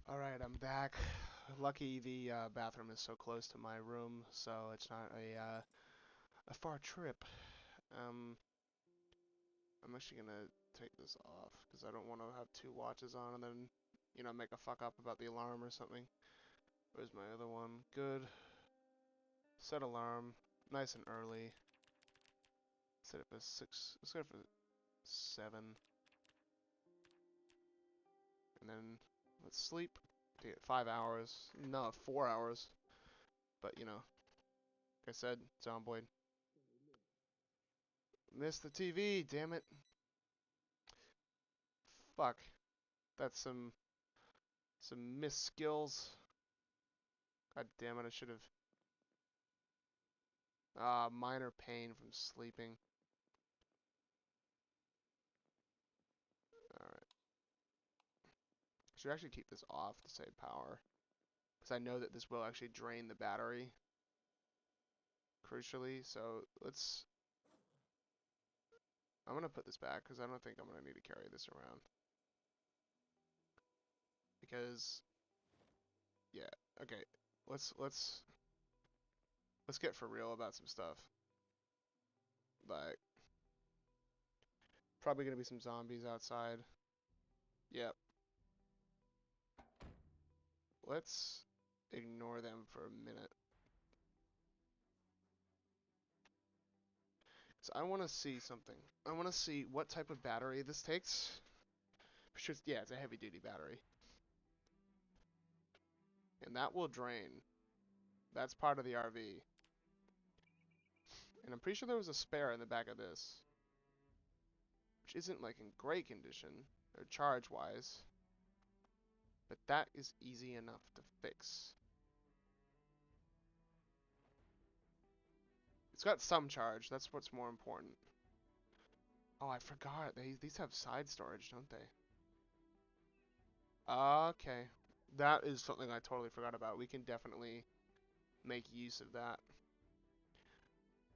Alright, I'm back. Lucky the bathroom is so close to my room, so it's not a far trip. I'm actually gonna take this off, because I don't want to have two watches on and then, make a fuck up about the alarm or something. Where's my other one? Good. Set alarm. Nice and early. Set it for 6. Let's go for 7. And then let's sleep. To get 5 hours. No, 4 hours. But, like I said, Zomboid. Missed the TV, damn it. Fuck. That's some missed skills. God damn it, I should have. Minor pain from sleeping. Alright. I should actually keep this off to save power. Because I know that this will actually drain the battery. Crucially, so let's. I'm gonna put this back because I don't think I'm gonna need to carry this around. Because, yeah, okay. Let's get for real about some stuff. Like, probably gonna be some zombies outside. Yep. Let's ignore them for a minute. So I want to see something. I want to see what type of battery this takes. Yeah, it's a heavy duty battery. And that will drain. That's part of the RV. And I'm pretty sure there was a spare in the back of this. Which isn't like in great condition, or charge wise. But that is easy enough to fix. It's got some charge, that's what's more important. Oh, I forgot. These have side storage, don't they? Okay. That is something I totally forgot about. We can definitely make use of that.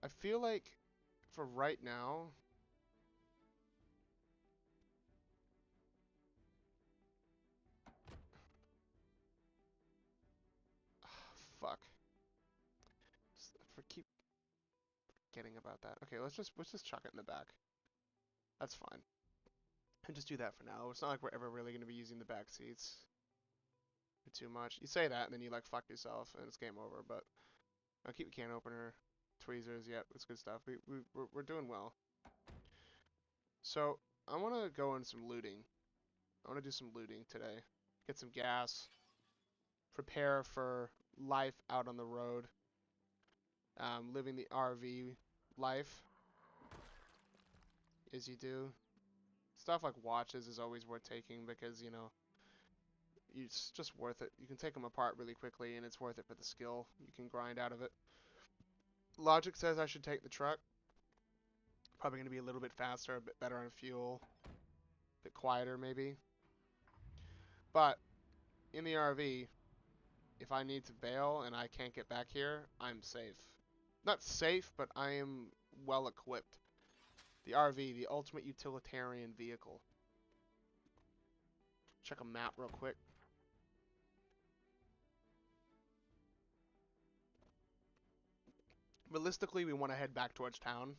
I feel like for right now, fuck. Keep forgetting about that. Okay, let's just chuck it in the back. That's fine. And just do that for now. It's not like we're ever really going to be using the back seats too much. You say that and then you like fuck yourself and it's game over. But I'll keep a can opener, tweezers. Yep, that's good stuff. We're doing well. So I want to go in some looting. I want to do some looting today. Get some gas. Prepare for life out on the road. Living the RV life, as you do. Stuff like watches is always worth taking because, it's just worth it. You can take them apart really quickly and it's worth it for the skill you can grind out of it. Logic says I should take the truck. Probably going to be a little bit faster, a bit better on fuel, a bit quieter maybe. But in the RV, if I need to bail and I can't get back here, I'm safe. Not safe, but I am well equipped. The RV, the ultimate utilitarian vehicle. Check a map real quick. Realistically, we want to head back towards town.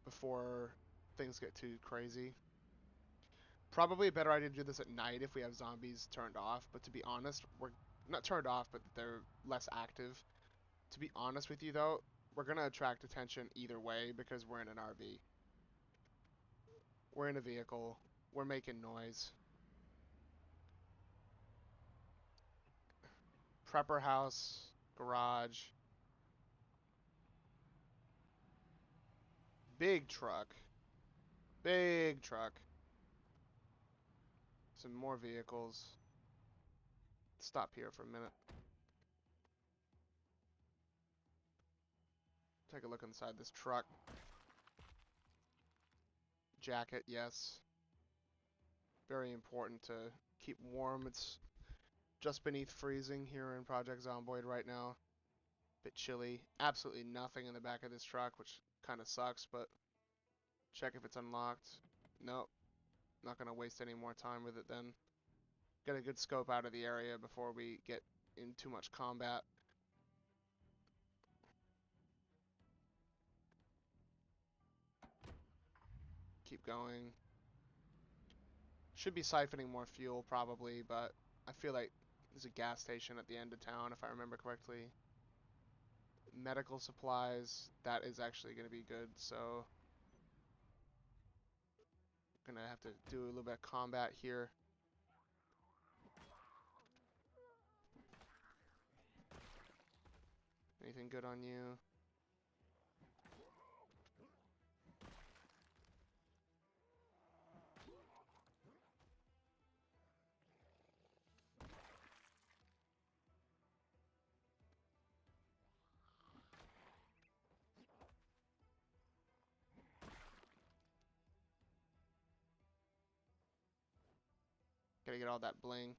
Before things get too crazy. Probably a better idea to do this at night if we have zombies turned off, but to be honest, we're not turned off, but they're less active. To be honest with you though, we're gonna attract attention either way because we're in an RV. We're in a vehicle. We're making noise. Prepper house, garage, big truck, big truck. Some more vehicles. Stop here for a minute. Take a look inside this truck. Jacket, yes. Very important to keep warm. It's just beneath freezing here in Project Zomboid right now. Bit chilly. Absolutely nothing in the back of this truck, which kind of sucks, but check if it's unlocked. Nope. Not gonna waste any more time with it then. Get a good scope out of the area before we get in too much combat. Keep going. Should be siphoning more fuel probably, but I feel like there's a gas station at the end of town if I remember correctly. Medical supplies, that is actually going to be good, so gonna have to do a little bit of combat here. Anything good on you? Gotta get all that bling.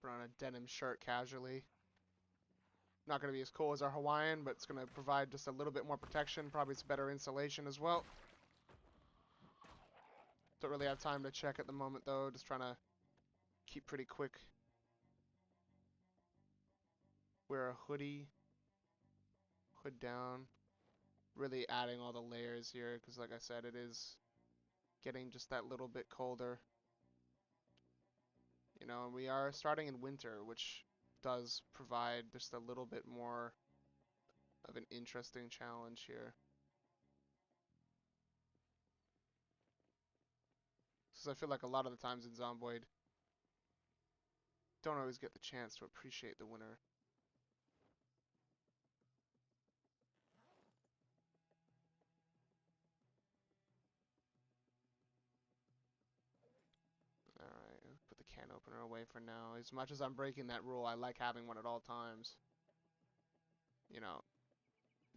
Put on a denim shirt casually. Not gonna be as cool as our Hawaiian, but it's gonna provide just a little bit more protection. Probably some better insulation as well. Don't really have time to check at the moment though. Just trying to keep pretty quick. Wear a hoodie. Hood down. Really adding all the layers here because like I said, it is getting just that little bit colder. You know, and we are starting in winter, which does provide just a little bit more of an interesting challenge here. Because I feel like a lot of the times in Zomboid, don't always get the chance to appreciate the winter. Alright, put the can opener away for now. As much as I'm breaking that rule, I like having one at all times. You know,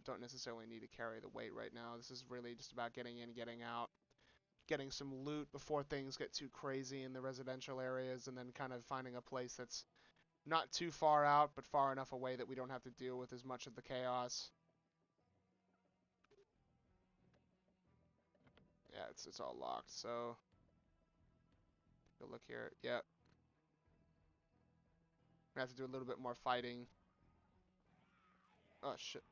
don't necessarily need to carry the weight right now. This is really just about getting in, getting out, getting some loot before things get too crazy in the residential areas, and then kind of finding a place that's not too far out, but far enough away that we don't have to deal with as much of the chaos. Yeah, it's all locked, so go look here. Yep. We have to do a little bit more fighting. Oh shit.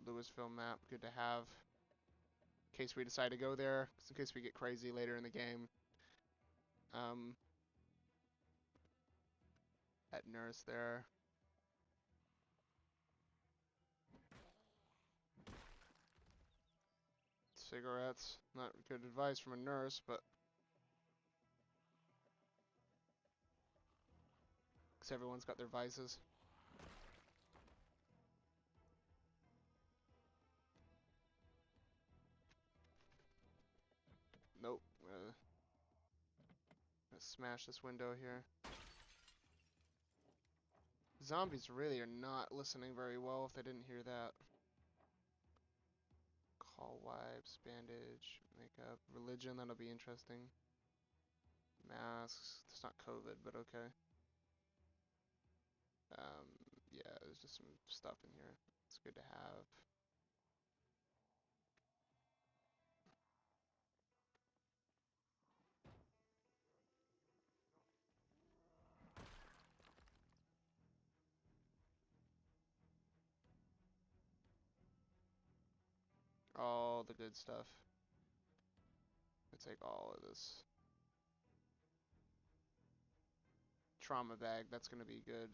Louisville map, good to have. In case we decide to go there, just in case we get crazy later in the game. At nurse there. Cigarettes, not good advice from a nurse, but because everyone's got their vices. Nope. Gonna smash this window here. Zombies really are not listening very well if they didn't hear that. Call wipes, bandage, makeup, religion, that'll be interesting. Masks, it's not COVID, but okay. Yeah, there's just some stuff in here. It's good to have. All the good stuff. I take all of this. Trauma bag, that's gonna be good.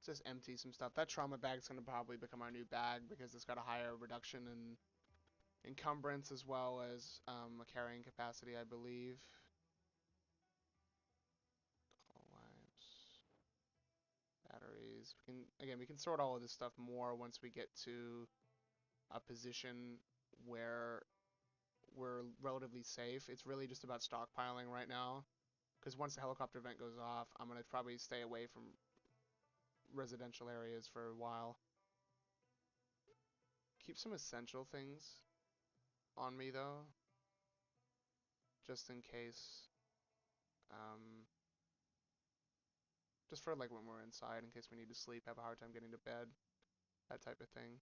Just empty some stuff. That trauma bag's gonna probably become our new bag because it's got a higher reduction in encumbrance as well as a carrying capacity, I believe. Call wipes, batteries. We can sort all of this stuff more once we get to a position where we're relatively safe. It's really just about stockpiling right now. Because once the helicopter vent goes off, I'm going to probably stay away from residential areas for a while. Keep some essential things on me, though. just in case. Just for like when we're inside, in case we need to sleep, have a hard time getting to bed, that type of thing.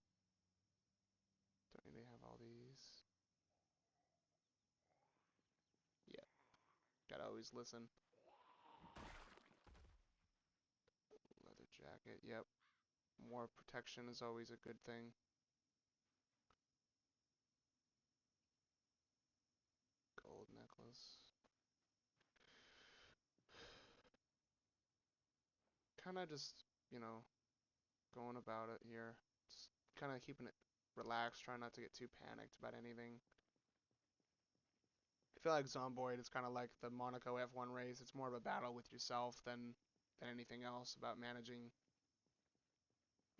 Don't need to have all these. Yeah, gotta always listen. Leather jacket, yep. More protection is always a good thing. Gold necklace. Kind of just, going about it here. Just kind of keeping it relaxed, trying not to get too panicked about anything. I feel like Zomboid is kind of like the Monaco F1 race. It's more of a battle with yourself than anything else, about managing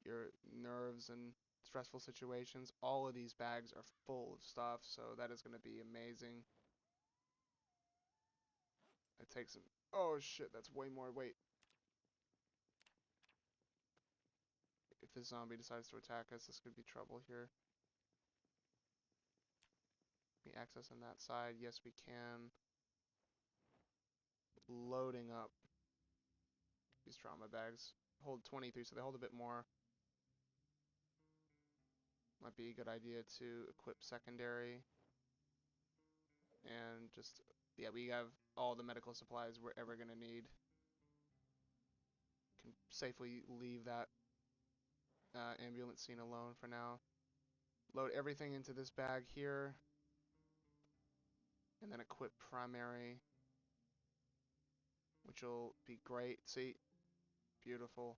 your nerves and stressful situations. All of these bags are full of stuff, so that is going to be amazing. It takes some... Oh shit, that's way more weight. If this zombie decides to attack us, this could be trouble here. Can we access on that side? Yes, we can. Loading up these trauma bags. Hold 23, so they hold a bit more. Might be a good idea to equip secondary. And just, yeah, we have all the medical supplies we're ever going to need. Can safely leave that ambulance scene alone for now. Load everything into this bag here. And then equip primary, which will be great. See, beautiful.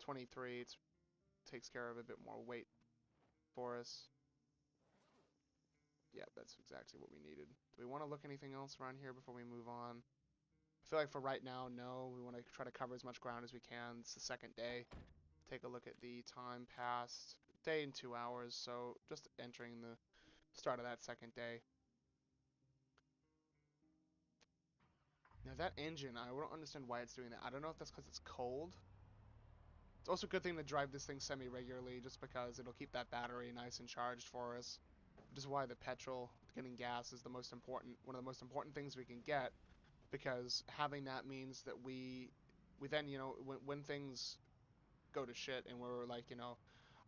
23, it takes care of a bit more weight for us. Yeah, that's exactly what we needed. Do we want to look anything else around here before we move on? I feel like for right now, no. We want to try to cover as much ground as we can. It's the second day. Take a look at the time passed. Day and 2 hours, so just entering the start of that second day. Now that engine, I don't understand why it's doing that. I don't know if that's because it's cold. It's also a good thing to drive this thing semi-regularly, just because it'll keep that battery nice and charged for us. Which is why the petrol, getting gas, is one of the most important things we can get, because having that means that we then, when things go to shit and we're like,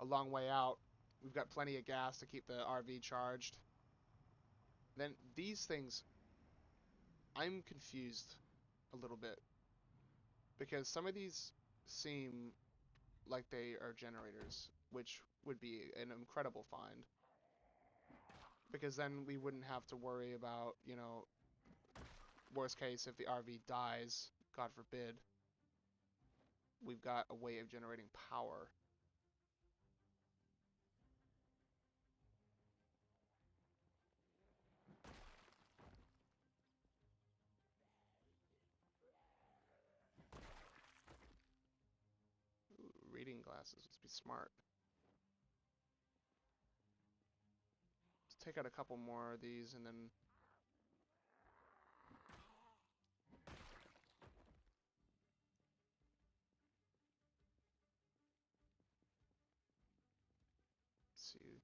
a long way out, we've got plenty of gas to keep the RV charged. Then these things, I'm confused a little bit, because some of these seem like they are generators, which would be an incredible find, because then we wouldn't have to worry about, worst case, if the RV dies, God forbid, we've got a way of generating power. Ooh, reading glasses must be smart. Let's take out a couple more of these and then... Let's see.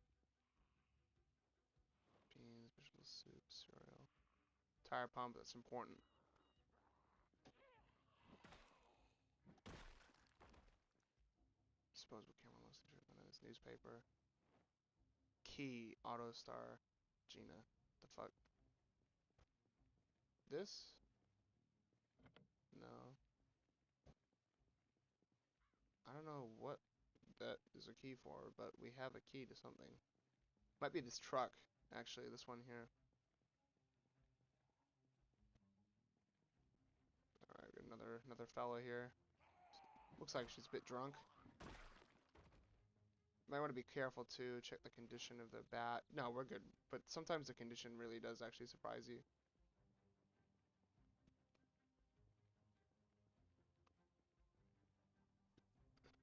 Beans, vegetable soup, cereal. Tire pump, that's important. Disposable camera, this newspaper. Key, auto star, Gina. The fuck? This? No. I don't know what that is a key for, but we have a key to something. Might be this truck, actually, this one here. Alright, another fella here. Looks like she's a bit drunk. Might want to be careful too, check the condition of the bat. No, we're good, but sometimes the condition really does actually surprise you.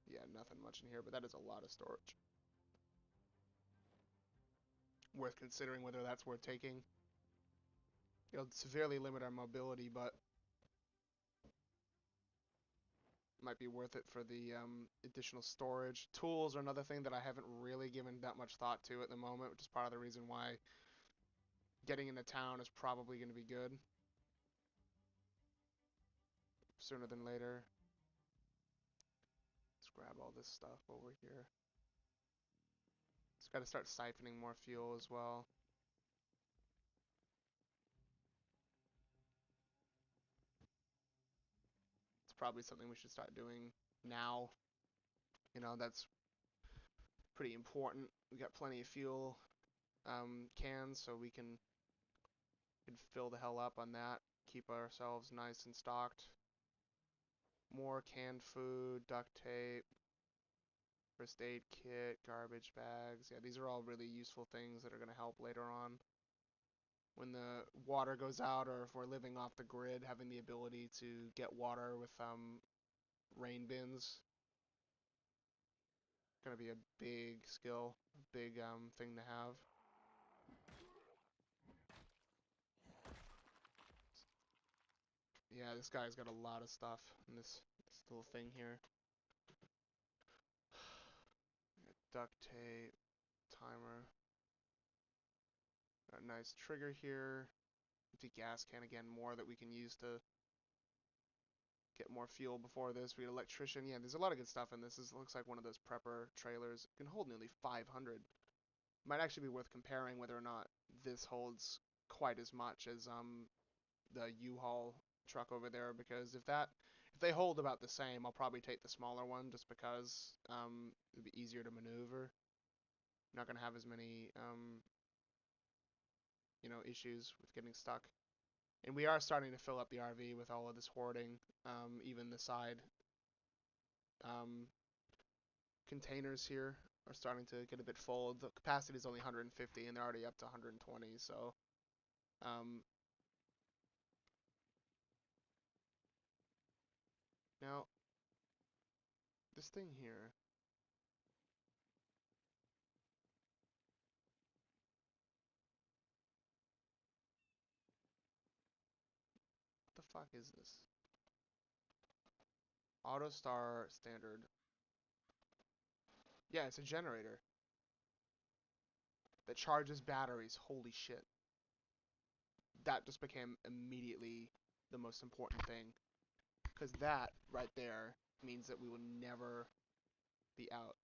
Yeah, nothing much in here, but that is a lot of storage. Worth considering whether that's worth taking. It'll severely limit our mobility, but might be worth it for the additional storage. Tools are another thing that I haven't really given that much thought to at the moment, which is part of the reason why getting into town is probably going to be good. Sooner than later. Let's grab all this stuff over here. Just got to start siphoning more fuel as well. It's probably something we should start doing now. You know, that's pretty important. We got plenty of fuel cans, so we can fill the hell up on that. Keep ourselves nice and stocked. More canned food, duct tape, first aid kit, garbage bags. Yeah, these are all really useful things that are going to help later on. When the water goes out, or if we're living off the grid, having the ability to get water with rain bins. Going to be a big skill, a big thing to have. Yeah, this guy's got a lot of stuff in this little thing here. Duct tape, timer. Got a nice trigger here. Empty gas can again, more that we can use to get more fuel before this. We got electrician. Yeah, there's a lot of good stuff in this. This looks like one of those prepper trailers. It can hold nearly 500. Might actually be worth comparing whether or not this holds quite as much as the U-Haul truck over there, because if they hold about the same, I'll probably take the smaller one just because it'd be easier to maneuver. Not gonna have as many issues with getting stuck. And we are starting to fill up the RV with all of this hoarding, even the side containers here are starting to get a bit full. The capacity is only 150 and they're already up to 120, so now this thing here, what the fuck is this? AutoStar standard. Yeah, it's a generator that charges batteries. Holy shit. That just became immediately the most important thing, because that right there means that we will never be out.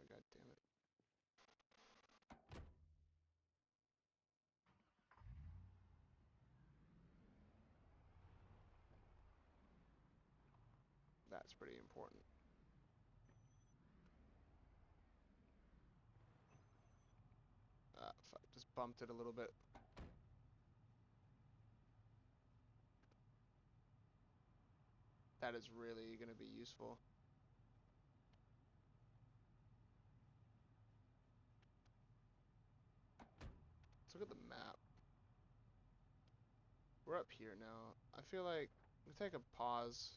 God damn it. That's pretty important. Fuck, just bumped it a little bit. That is really going to be useful. Let's look at the map. We're up here now. I feel like we take a pause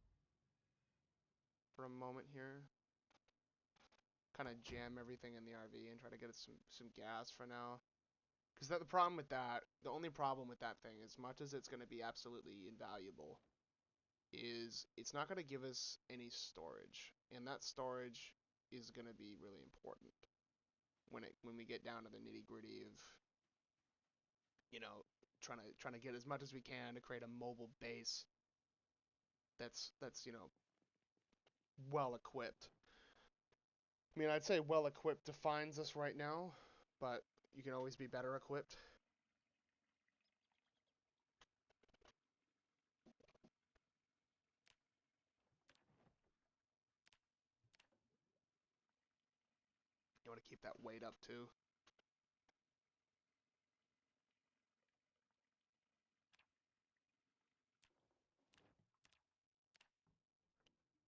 for a moment here. Kind of jam everything in the RV and try to get some gas for now. Because the problem with that, the only problem with that thing, as much as it's going to be absolutely invaluable, is it's not going to give us any storage. And that storage is going to be really important when we get down to the nitty-gritty of, trying to get as much as we can to create a mobile base that's well equipped. I mean, I'd say well equipped defines us right now, but you can always be better equipped. You want to keep that weight up too.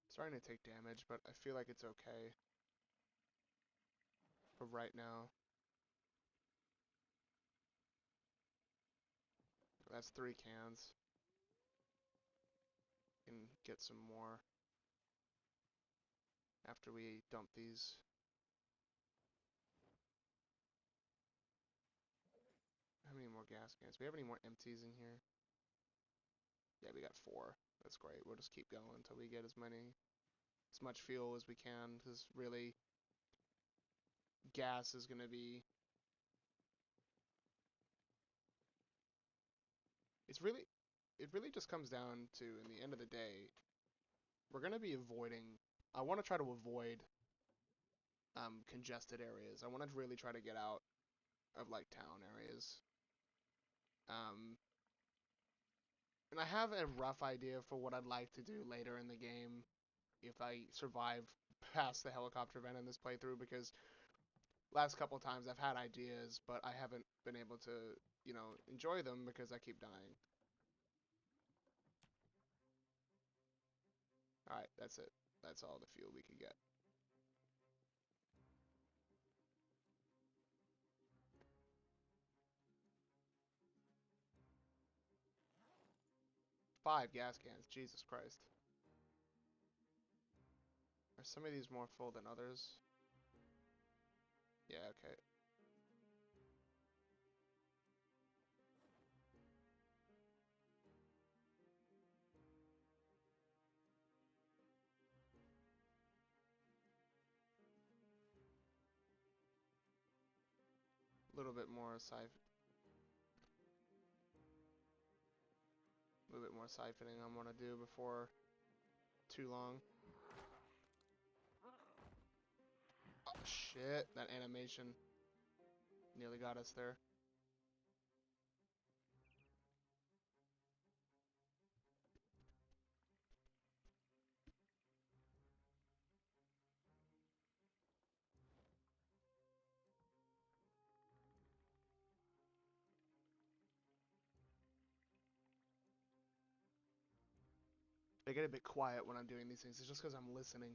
Starting to take damage, but I feel like it's okay for right now. That's 3 cans. Can get some more after we dump these. How many more gas cans? Do we have any more empties in here? Yeah, we got 4. That's great. We'll just keep going until we get as much fuel as we can, because really, gas is gonna be. It really just comes down to, in the end of the day, we're gonna be avoiding. I want to try to avoid congested areas. I want to really try to get out of like town areas. Um, and I have a rough idea for what I'd like to do later in the game if I survive past the helicopter event in this playthrough, because last couple of times I've had ideas, but I haven't been able to, enjoy them because I keep dying. Alright, that's it. That's all the fuel we could get. 5 gas cans, Jesus Christ. Are some of these more full than others? Yeah, okay. A little bit more siphoning I want to do before too long. Oh, shit, that animation nearly got us there. They get a bit quiet when I'm doing these things. It's just because I'm listening.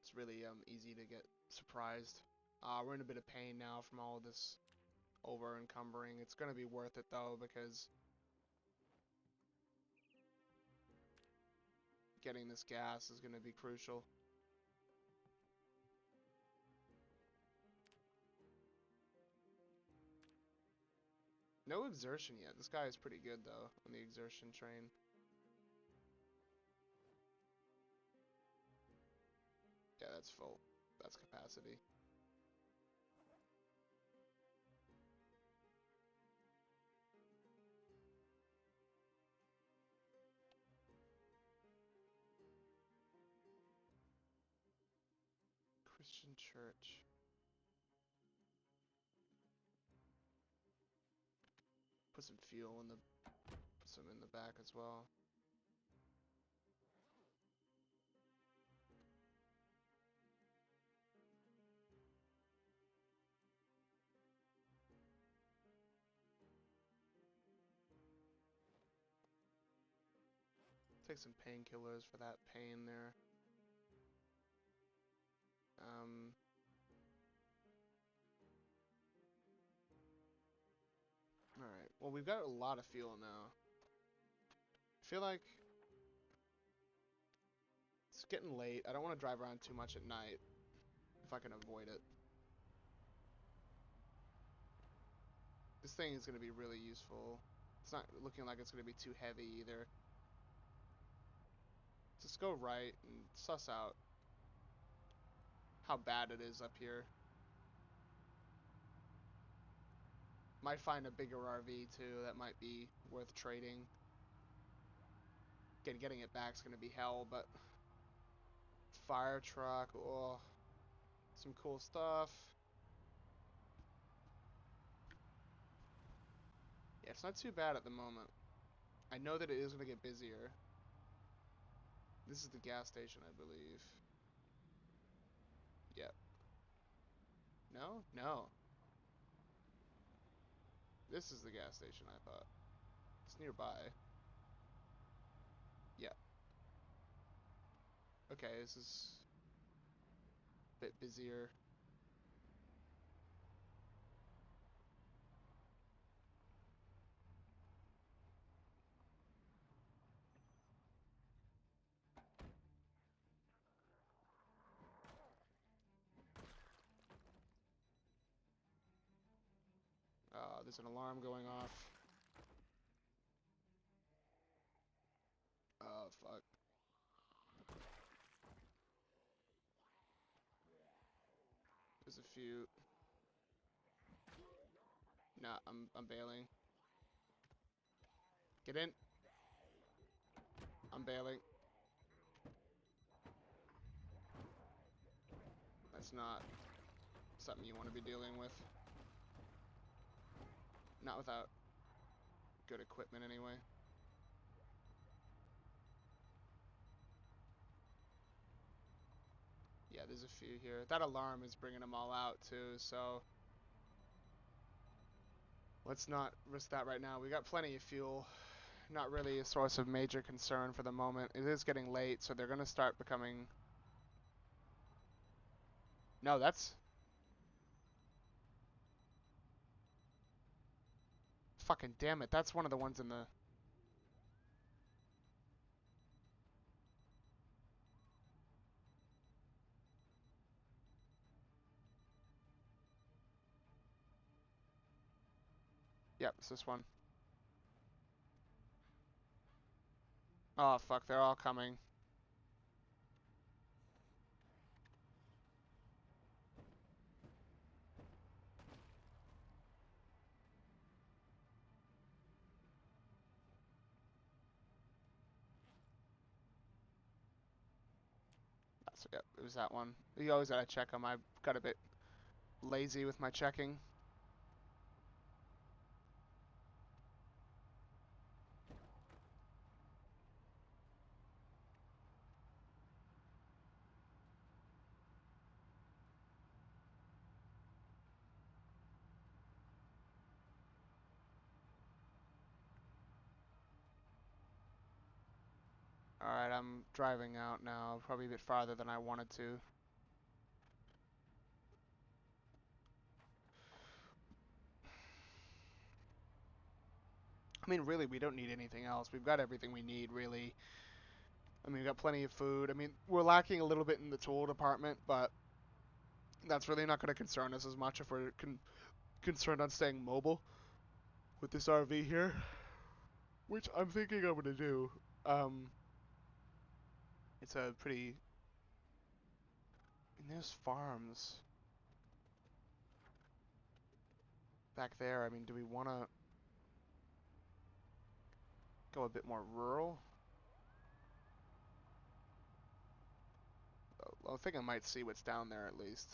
It's really easy to get surprised. We're in a bit of pain now from all this over encumbering. It's going to be worth it though, because getting this gas is going to be crucial. No exertion yet. This guy is pretty good though on the exertion train. Yeah, that's full. That's capacity. Christian church. Put some fuel in put some in the back as well. Take some painkillers for that pain there. Alright, well we've got a lot of fuel now. I feel like it's getting late. I don't want to drive around too much at night if I can avoid it. This thing is going to be really useful. It's not looking like it's going to be too heavy either. Just go right and suss out how bad it is up here. Might find a bigger RV too that might be worth trading. Getting it back is going to be hell, but fire truck, oh, some cool stuff. Yeah, it's not too bad at the moment. I know that it is going to get busier. This is the gas station, I believe. Yep. No? No. This is the gas station, I thought. It's nearby. Yep. Okay, this is a bit busier. There's an alarm going off. Oh, fuck. there's a few. Nah, I'm bailing. Get in. I'm bailing. That's not something you want to be dealing with. Not without good equipment anyway. Yeah, there's a few here. That alarm is bringing them all out too, so let's not risk that right now. We got plenty of fuel. Not really a source of major concern for the moment. It is getting late, so they're going to start becoming... No, that's... Fucking damn it, that's one of the ones in the... Yep, it's this one. Oh, fuck, they're all coming. That's, yep, it was that one. You always gotta check them. I got a bit lazy with my checking. Alright, I'm driving out now, probably a bit farther than I wanted to. I mean, really, we don't need anything else. We've got everything we need, really. I mean, we've got plenty of food. I mean, we're lacking a little bit in the tool department, but that's really not going to concern us as much if we're concerned on staying mobile with this RV here, which I'm thinking I'm going to do. It's a pretty... And there's farms back there. I mean, do we want to go a bit more rural? I think I might see what's down there at least.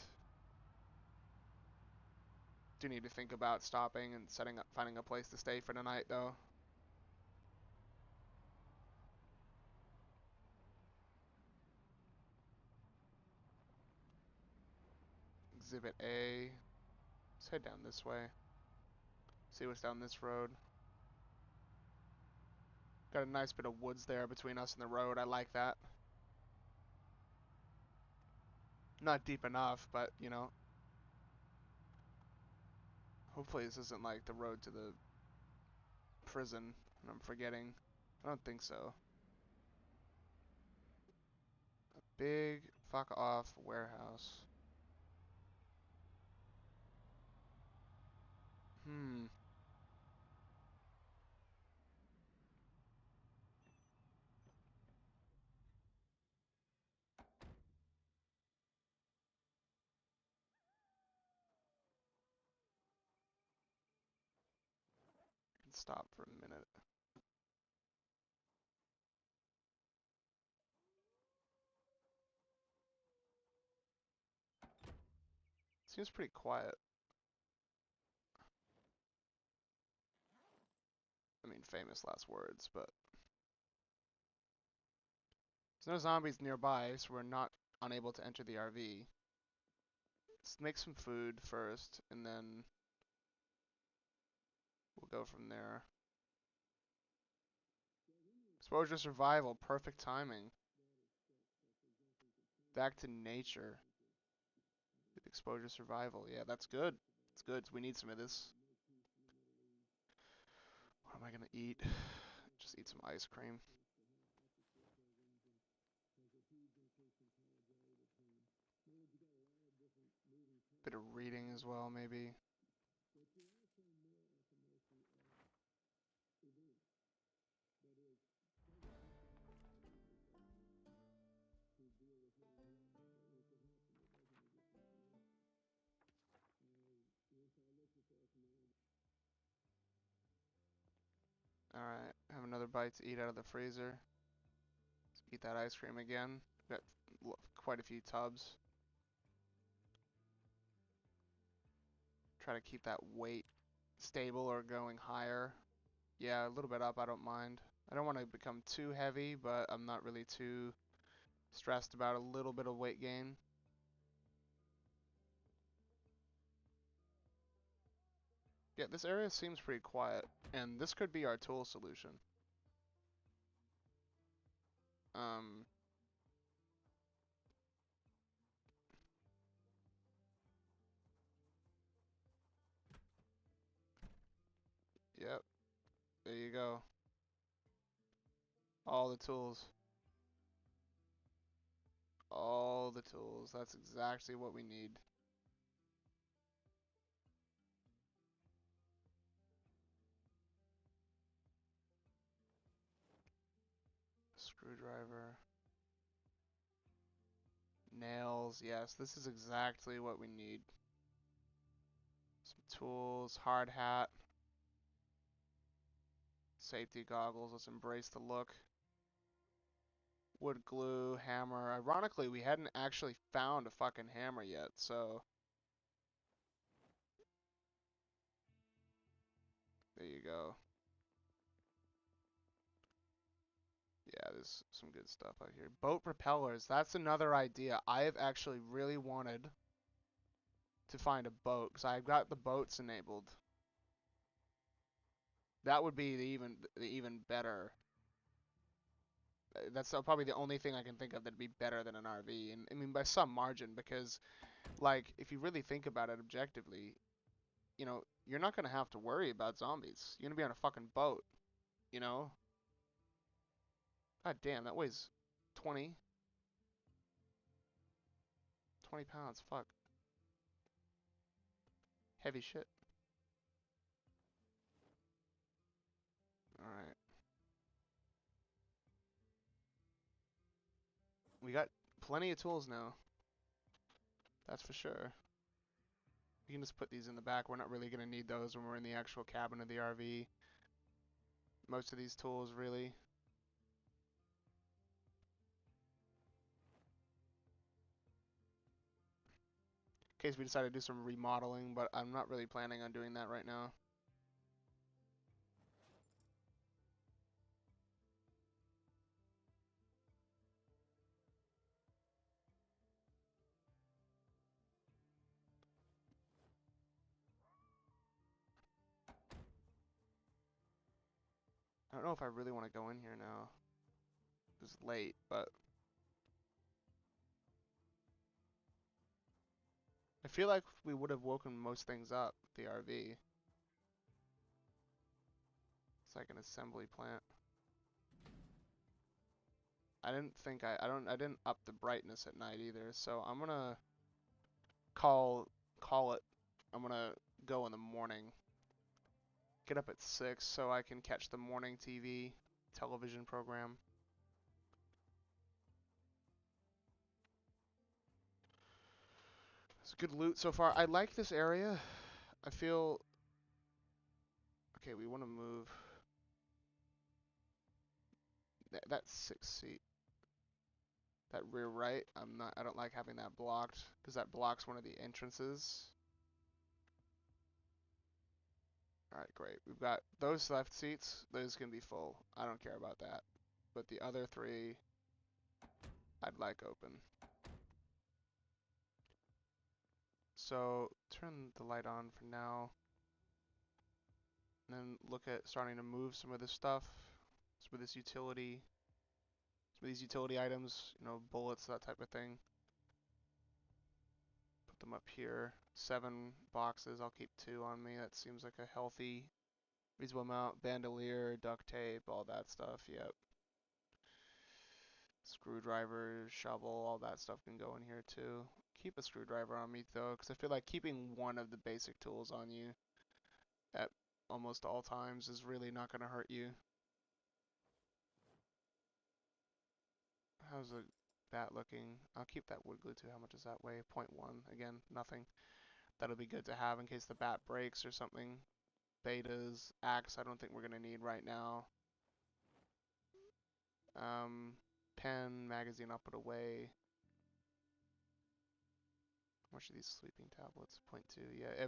Do need to think about stopping and setting up, finding a place to stay for tonight, though. Exhibit A. Let's head down this way. See what's down this road. Got a nice bit of woods there between us and the road. I like that. Not deep enough, but, you know. Hopefully this isn't like the road to the prison, and I'm forgetting. I don't think so. A big fuck off warehouse. Hmm. I can stop for a minute. Seems pretty quiet. I mean, famous last words, but... There's no zombies nearby, so we're not unable to enter the RV. Let's make some food first, and then we'll go from there. Exposure survival, perfect timing. Back to nature. With exposure survival, yeah, that's good. It's good. We need some of this. What am I gonna eat? Just eat some ice cream. Bit of reading as well, maybe. Alright, have another bite to eat out of the freezer. Let's eat that ice cream again. Got quite a few tubs. Try to keep that weight stable or going higher. Yeah, a little bit up, I don't mind. I don't want to become too heavy, but I'm not really too stressed about a little bit of weight gain. Yeah, this area seems pretty quiet, and this could be our tool solution. Um, yep, there you go. All the tools. All the tools. That's exactly what we need. Screwdriver. Nails. Yes, this is exactly what we need. Some tools. Hard hat. Safety goggles. Let's embrace the look. Wood glue. Hammer. Ironically, we hadn't actually found a fucking hammer yet, so... There you go. Yeah, there's some good stuff out here. Boat propellers, that's another idea. I have actually really wanted to find a boat, because I've got the boats enabled. That would be the even better. That's probably the only thing I can think of that'd be better than an RV, and I mean by some margin, because, like, if you really think about it objectively, you know, you're not gonna have to worry about zombies. You're gonna be on a fucking boat, you know? God damn, that weighs 20 pounds, fuck. Heavy shit. Alright. We got plenty of tools now. That's for sure. We can just put these in the back. We're not really going to need those when we're in the actual cabin of the RV. Most of these tools, really. In case we decide to do some remodeling, but I'm not really planning on doing that right now. I don't know if I really want to go in here now. It's late, but I feel like we would have woken most things up with the RV. It's like an assembly plant. I didn't up the brightness at night either, so I'm gonna call it. I'm gonna go in the morning. Get up at 6 so I can catch the morning television program. It's good loot so far. I like this area. I feel... Okay, we want to move... That's 6 seat. That rear right, I don't like having that blocked, because that blocks one of the entrances. Alright, great. We've got those left seats. Those can be full. I don't care about that. But the other 3, I'd like open. So, turn the light on for now. And then look at starting to move some of this stuff. Some of these utility items, you know, bullets, that type of thing. Put them up here. 7 boxes, I'll keep 2 on me. That seems like a healthy, reasonable amount. Bandolier, duct tape, all that stuff, yep. Screwdriver, shovel, all that stuff can go in here too. Keep a screwdriver on me though, because I feel like keeping one of the basic tools on you at almost all times is really not going to hurt you. How's that looking? I'll keep that wood glue too. How much is that weigh? 0.1. Again, nothing. That'll be good to have in case the bat breaks or something. betas. Axe, I don't think we're gonna need right now. Pen, magazine, I'll put away. How much are these sleeping tablets? 0.2. Yeah,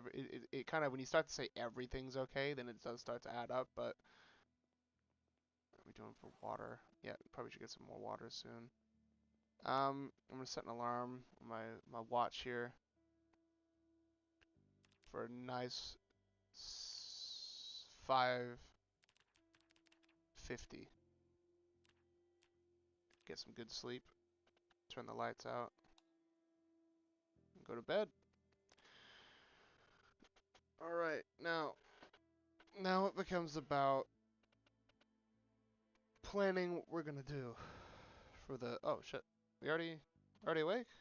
it kind of, when you start to say everything's okay, then it does start to add up, but what are we doing for water? Yeah, probably should get some more water soon. I'm gonna set an alarm on my watch here for a nice 5:50. Get some good sleep. Turn the lights out. And go to bed. Alright, now it becomes about planning what we're gonna do for the, oh shit. We already awake?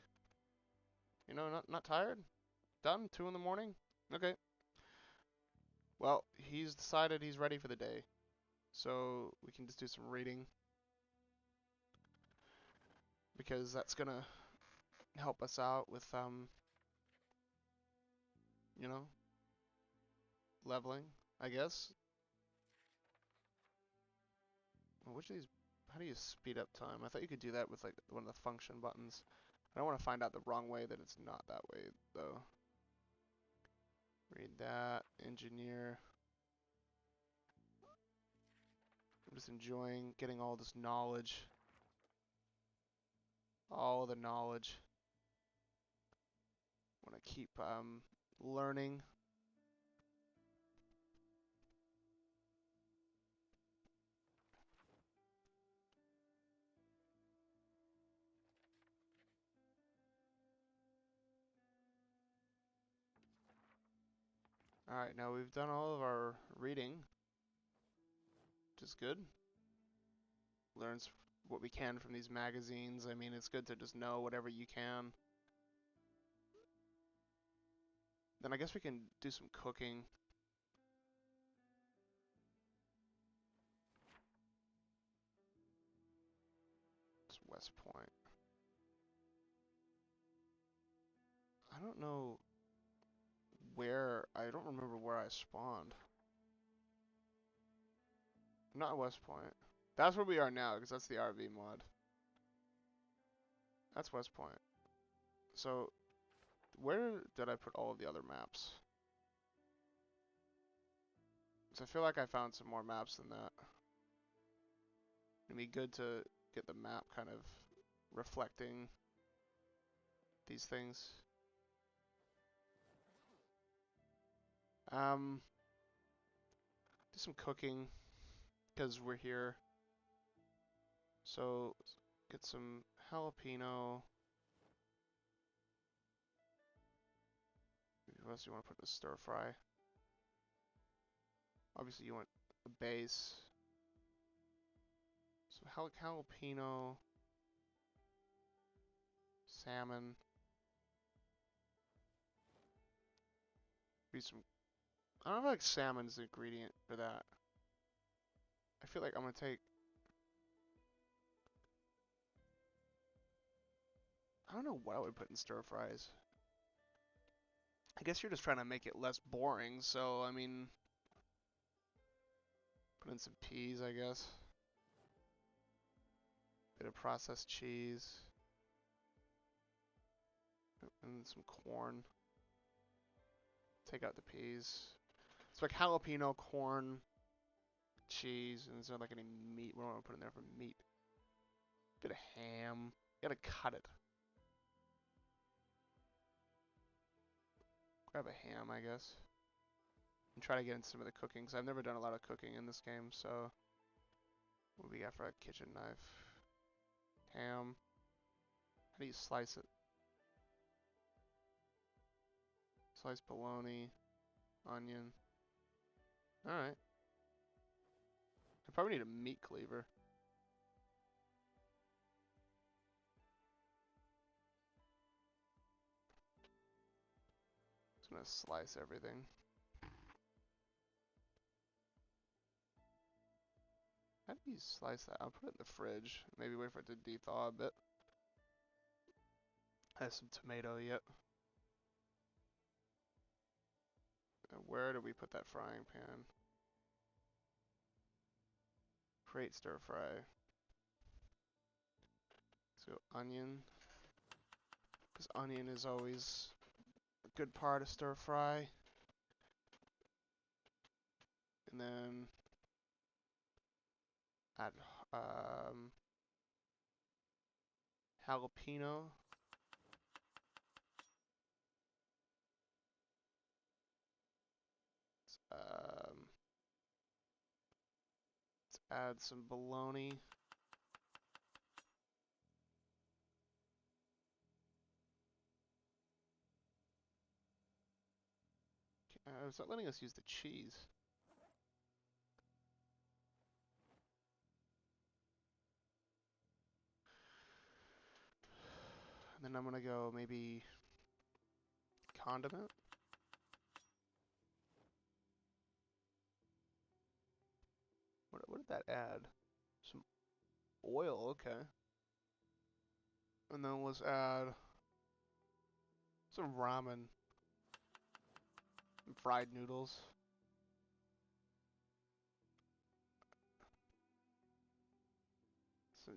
You know, not tired? Done? 2 in the morning? Okay. Well, he's decided he's ready for the day. So we can just do some reading. Because that's gonna help us out with, you know, leveling, I guess. Which of these, how do you speed up time? I thought you could do that with like one of the function buttons. I don't want to find out the wrong way that it's not that way though. Read that, engineer. I'm just enjoying getting all this knowledge. All the knowledge. Want to keep learning. Alright, now we've done all of our reading, which is good. Learns what we can from these magazines. I mean, it's good to just know whatever you can. Then I guess we can do some cooking. It's West Point. I don't know where, I don't remember where I spawned. Not West Point. That's where we are now, because that's the RV mod. That's West Point. So, where did I put all of the other maps? Because I feel like I found some more maps than that. It'd be good to get the map kind of reflecting these things. Do some cooking, because we're here. So, get some jalapeno. What else do you want to put in the stir fry? Obviously you want a base. So jalapeno, salmon. Be some. I don't know if like salmon's the ingredient for that. I feel like I'm gonna take. I don't know what I would put in stir fries. I guess you're just trying to make it less boring, so I mean, put in some peas, I guess. Bit of processed cheese. And some corn. Take out the peas. It's like jalapeno, corn, cheese, and is there like any meat? What do I want to put in there for meat? Bit of ham. You gotta cut it. Grab a ham, I guess. And try to get into some of the cooking, because I've never done a lot of cooking in this game, so. What do we got for a kitchen knife? Ham. How do you slice it? Slice bologna. Onion. Alright. I probably need a meat cleaver. Just gonna slice everything. How do you slice that? I'll put it in the fridge. Maybe wait for it to de-thaw a bit. Has some tomato yet. Where do we put that frying pan? Create stir fry. So onion, because onion is always a good part of stir fry. And then add jalapeno. Let's add some bologna. It's not letting us use the cheese. And then I'm gonna go maybe condiment. What did that add? Some oil, okay. And then let's add some ramen. Some fried noodles. Some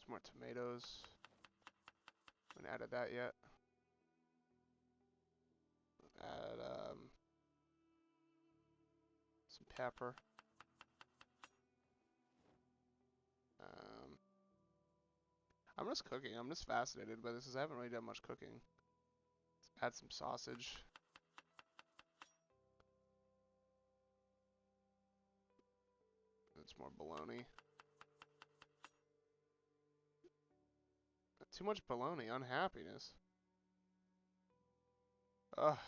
more tomatoes. I haven't added that yet. Add some pepper. I'm just cooking. I'm just fascinated by this. I haven't really done much cooking. Let's add some sausage. It's more bologna. Too much bologna. Unhappiness. Ugh.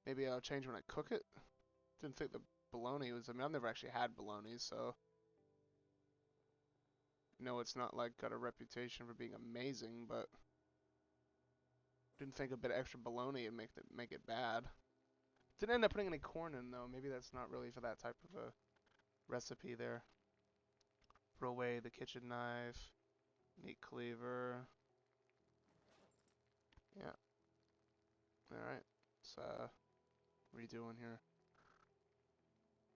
Maybe I'll change when I cook it. Didn't think the bologna was... I mean, I've never actually had bologna, so... No, it's not like got a reputation for being amazing, but... Didn't think a bit of extra bologna would make it bad. Didn't end up putting any corn in, though. Maybe that's not really for that type of a recipe there. Put away the kitchen knife. Meat cleaver. Yeah. Alright. So, what are you doing here?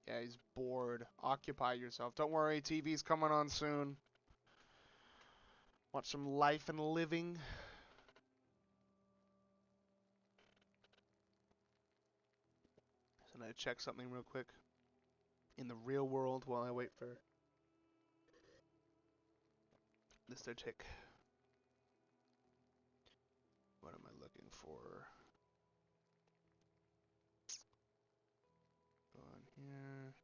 Yeah, he's bored. Occupy yourself. Don't worry, TV's coming on soon. Watch some Life and Living. So I'm gonna check something real quick. In the real world while I wait for this to tick. What am I looking for? Go on here.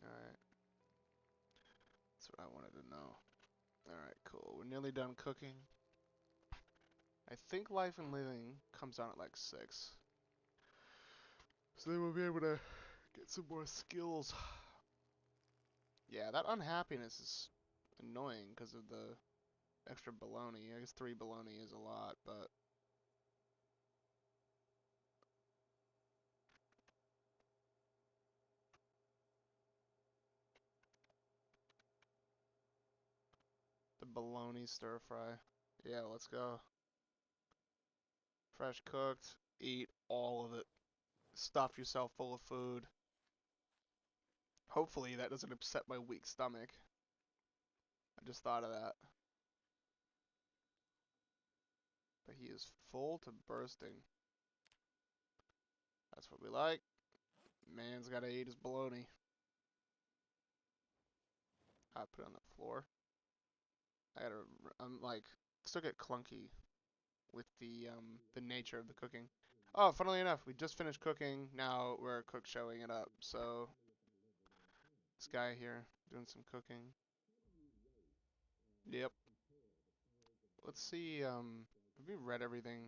Alright. That's what I wanted to know. Alright, cool. We're nearly done cooking. I think Life and Living comes on at like 6. So then we'll be able to get some more skills. Yeah, that unhappiness is annoying because of the extra bologna. I guess 3 bologna is a lot, but... The bologna stir fry. Yeah, let's go. Fresh cooked. Eat all of it. Stuff yourself full of food. Hopefully that doesn't upset my weak stomach. I just thought of that. But he is full to bursting. That's what we like. Man's gotta eat his bologna. I put it on the floor. I'm like, still get clunky with the nature of the cooking. Oh, funnily enough, we just finished cooking. Now we're cook showing it up. So this guy here doing some cooking. Yep. Let's see. Have we read everything?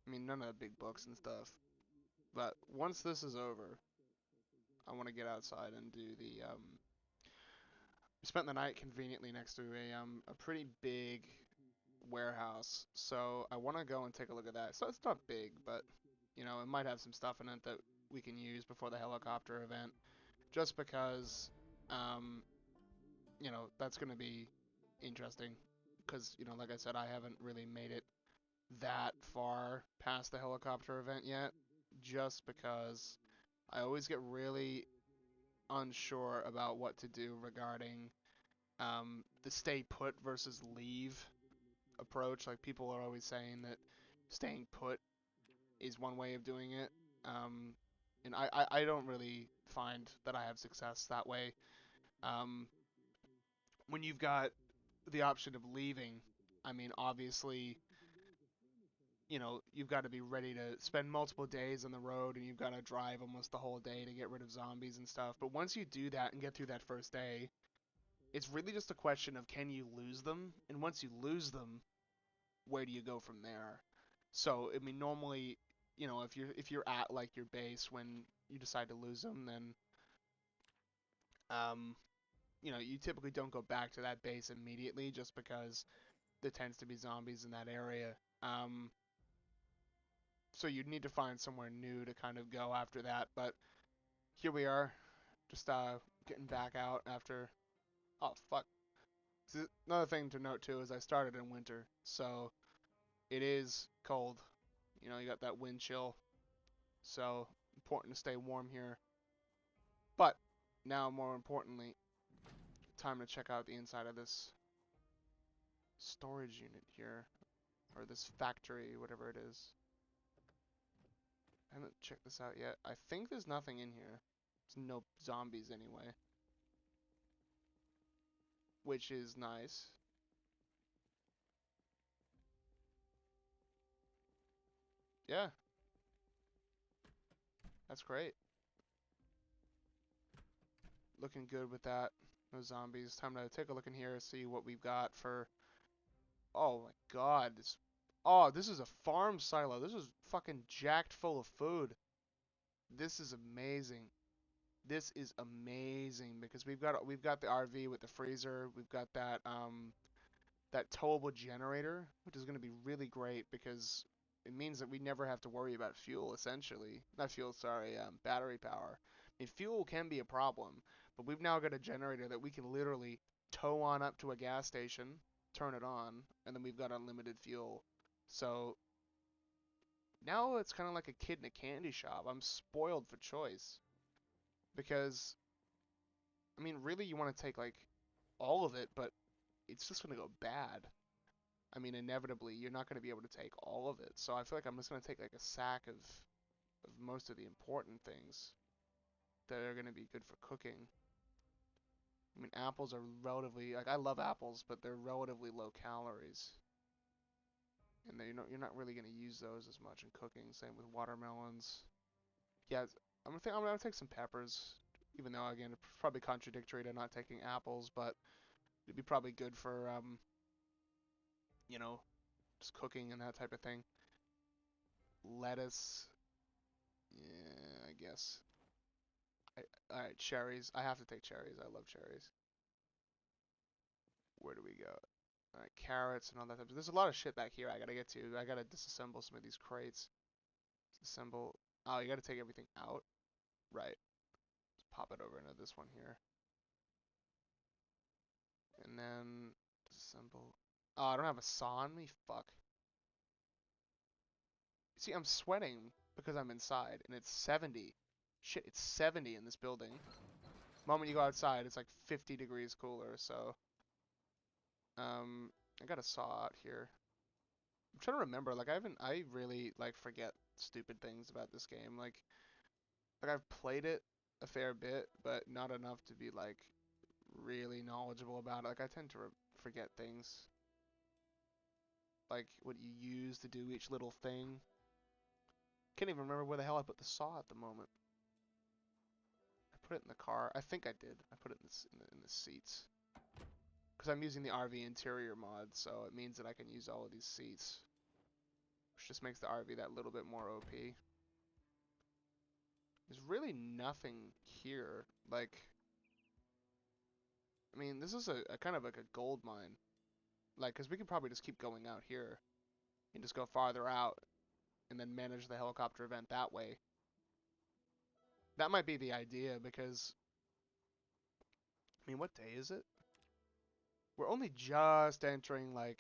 I mean, none of the big books and stuff. But once this is over, I want to get outside and do the we spent the night conveniently next to a pretty big warehouse, so I want to go and take a look at that. So it's not big, but you know, it might have some stuff in it that we can use before the helicopter event, just because, um, you know, that's going to be interesting. Because, you know, like I said, I haven't really made it that far past the helicopter event yet, just because I always get really unsure about what to do regarding the stay put versus leave approach. Like, people are always saying that staying put is one way of doing it. Um, and I don't really find that I have success that way. Um, when you've got the option of leaving, I mean, obviously, you know, you've got to be ready to spend multiple days on the road and you've got to drive almost the whole day to get rid of zombies and stuff. But once you do that and get through that first day, it's really just a question of can you lose them? And once you lose them, where do you go from there? So, I mean, normally, you know, if you're at like your base when you decide to lose them, then um, you know, you typically don't go back to that base immediately just because there tends to be zombies in that area. Um, so you'd need to find somewhere new to kind of go after that. But here we are, just getting back out after. Oh fuck. So another thing to note too is I started in winter, so it is cold. You know, you got that wind chill, so important to stay warm here. But now, more importantly, time to check out the inside of this storage unit here, or this factory, whatever it is. I haven't checked this out yet. I think there's nothing in here. There's no zombies anyway, which is nice. Yeah, that's great. Looking good with that. No zombies. Time to take a look in here, see what we've got for. Oh my god, this. Oh, this is a farm silo. This is fucking jacked full of food. This is amazing. This is amazing because we've got the RV with the freezer. We've got that towable generator, which is going to be really great because it means that we never have to worry about fuel, essentially. Not fuel, sorry, battery power. I mean, fuel can be a problem, but we've now got a generator that we can literally tow on up to a gas station, turn it on, and then we've got unlimited fuel. So now it's kind of like a kid in a candy shop. I'm spoiled for choice because, I mean, really, you want to take like all of it, but it's just going to go bad. I mean, inevitably, you're not going to be able to take all of it. So I feel like I'm just going to take like a sack of most of the important things that are going to be good for cooking. I mean, apples are relatively, like, I love apples, but they're relatively low calories. And you're not really going to use those as much in cooking. Same with watermelons. Yeah, I'm gonna take some peppers, even though again it's probably contradictory to not taking apples, but it'd be probably good for you know, just cooking and that type of thing. Lettuce, yeah, I guess. Alright, cherries. I have to take cherries. I love cherries. Where do we go? Alright, carrots and all that type of. There's a lot of shit back here I gotta get to. I gotta disassemble some of these crates. Disassemble. Oh, you gotta take everything out? Right. Just pop it over into this one here. And then disassemble. Oh, I don't have a saw on me? Fuck. See, I'm sweating because I'm inside, and it's 70. Shit, it's 70 in this building. The moment you go outside, it's like 50 degrees cooler, so. I got a saw out here. I'm trying to remember, like, I really, like, forget stupid things about this game. Like, I've played it a fair bit, but not enough to be, like, really knowledgeable about it. Like, I tend to forget things. Like, what you use to do each little thing. Can't even remember where the hell I put the saw at the moment. I put it in the car. I think I did. I put it in the seats. Because I'm using the RV interior mod, so it means that I can use all of these seats. Which just makes the RV that little bit more OP. There's really nothing here. Like, I mean, this is a kind of like a gold mine. Like, because we could probably just keep going out here and just go farther out. and then manage the helicopter event that way. That might be the idea because, I mean, what day is it? We're only just entering like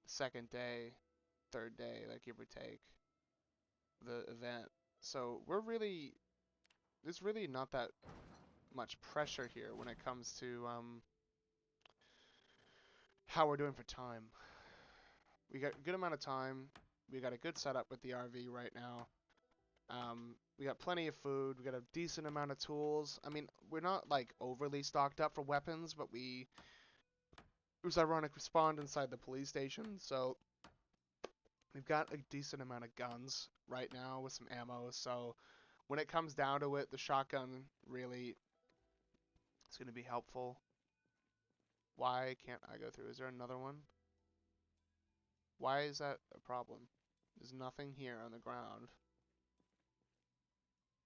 the second day, third day, like give or take, the event. So there's really not that much pressure here when it comes to how we're doing for time. We got a good amount of time. We got a good setup with the RV right now. We got plenty of food. We got a decent amount of tools. I mean, we're not like overly stocked up for weapons, but it was ironic, we spawned inside the police station, so we've got a decent amount of guns right now with some ammo. So when it comes down to it, the shotgun really is going to be helpful. Why can't I go through? Is there another one? Why is that a problem? There's nothing here on the ground.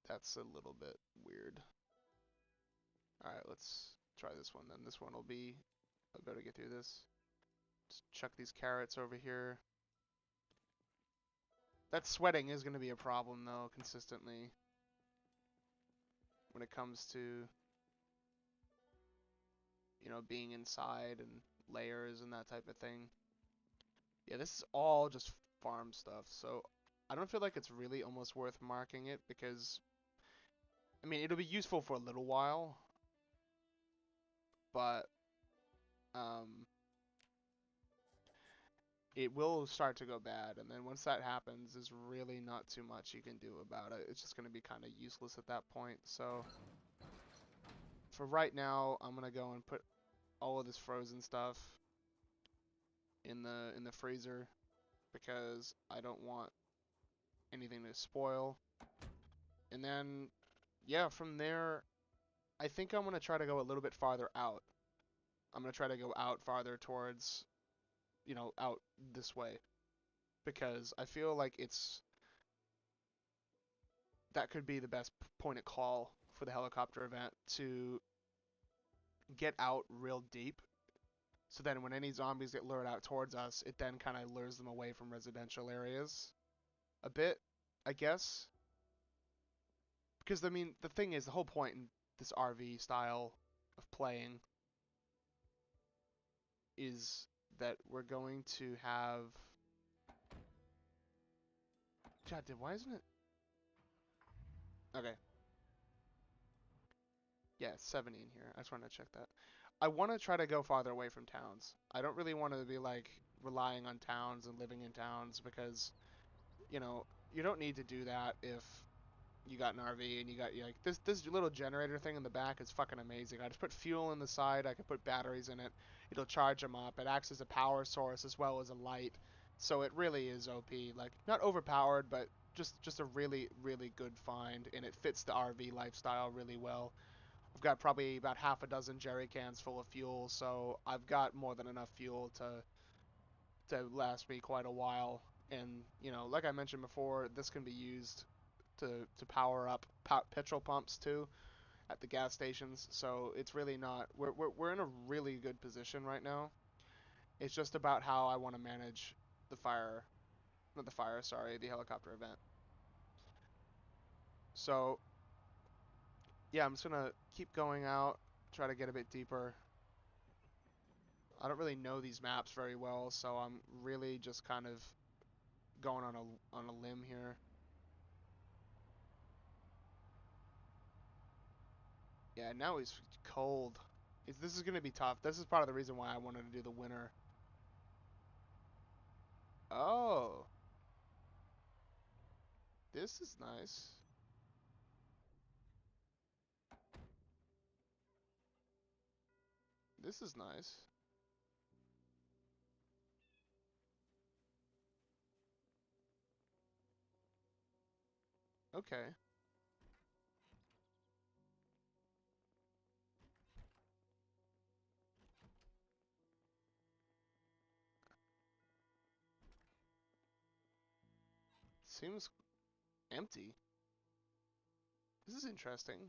That's a little bit weird. Alright, let's try this one then. This one will be... I'll be able to get through this. Just chuck these carrots over here. That sweating is going to be a problem though, consistently. When it comes to, you know, being inside and layers and that type of thing. Yeah, this is all just farm stuff, so I don't feel like it's really almost worth marking it because, I mean, it'll be useful for a little while, but it will start to go bad, and then once that happens, there's really not too much you can do about it. It's just going to be kind of useless at that point. So for right now, I'm going to go and put all of this frozen stuff in the freezer because I don't want anything to spoil. And then yeah, from there I think I'm going to try to go a little bit farther out. I'm going to try to go out farther towards, you know, out this way because I feel like that could be the best point of call for the helicopter event, to get out real deep so then when any zombies get lured out towards us, it then kind of lures them away from residential areas a bit, I guess. Because, I mean, the thing is, the whole point in this RV style of playing is that we're going to have... God, why isn't it... Okay. Yeah, 70 in here. I just wanted to check that. I want to try to go farther away from towns. I don't really want to be, like, relying on towns and living in towns because, you know, you don't need to do that if you got an RV and you got, like, this little generator thing in the back is fucking amazing. I just put fuel in the side, I can put batteries in it, it'll charge them up. It acts as a power source as well as a light, so it really is OP. Like, not overpowered, but just a really, really good find, and it fits the RV lifestyle really well. I've got probably about half a dozen jerry cans full of fuel, so I've got more than enough fuel to last me quite a while. And, you know, like I mentioned before, this can be used to power up petrol pumps too at the gas stations. So it's really not, we're in a really good position right now. It's just about how I want to manage the the helicopter event. So yeah, I'm just gonna keep going out, try to get a bit deeper. I don't really know these maps very well, so I'm really just kind of going on a limb here. Yeah, now he's cold. This is gonna be tough. This is part of the reason why I wanted to do the winter. Oh, this is nice. This is nice. Okay. Seems empty. This is interesting.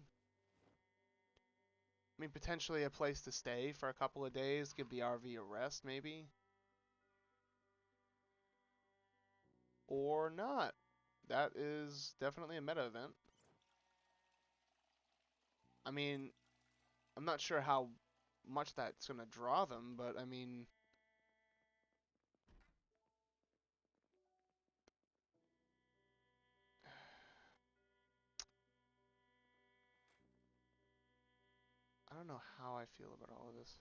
I mean, potentially a place to stay for a couple of days, give the RV a rest, maybe? or not. That is definitely a meta event. I mean, I'm not sure how much that's gonna draw them, but I mean, I don't know how I feel about all of this.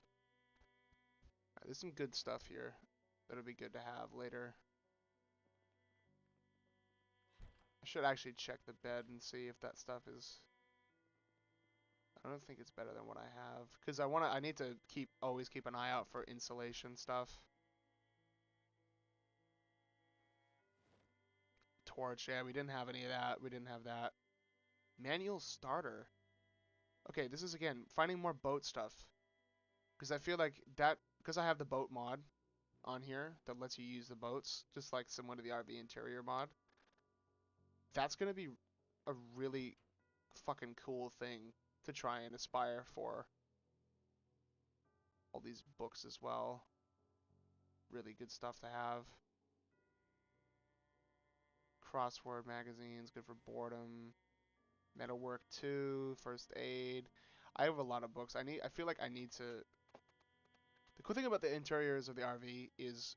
Right, there's some good stuff here that'll be good to have later. I should actually check the bed and see if that stuff is. I don't think it's better than what I have, because I need to always keep an eye out for insulation stuff. Torch, yeah, we didn't have any of that. We didn't have that. Manual starter. Okay, this is again finding more boat stuff, because I feel like that because I have the boat mod on here that lets you use the boats, just like similar to the RV interior mod. That's gonna be a really fucking cool thing to try and aspire for. All these books as well. Really good stuff to have. Crossword magazines, good for boredom. Metalwork 2, first aid. I have a lot of books. I feel like I need to. The cool thing about the interiors of the RV is,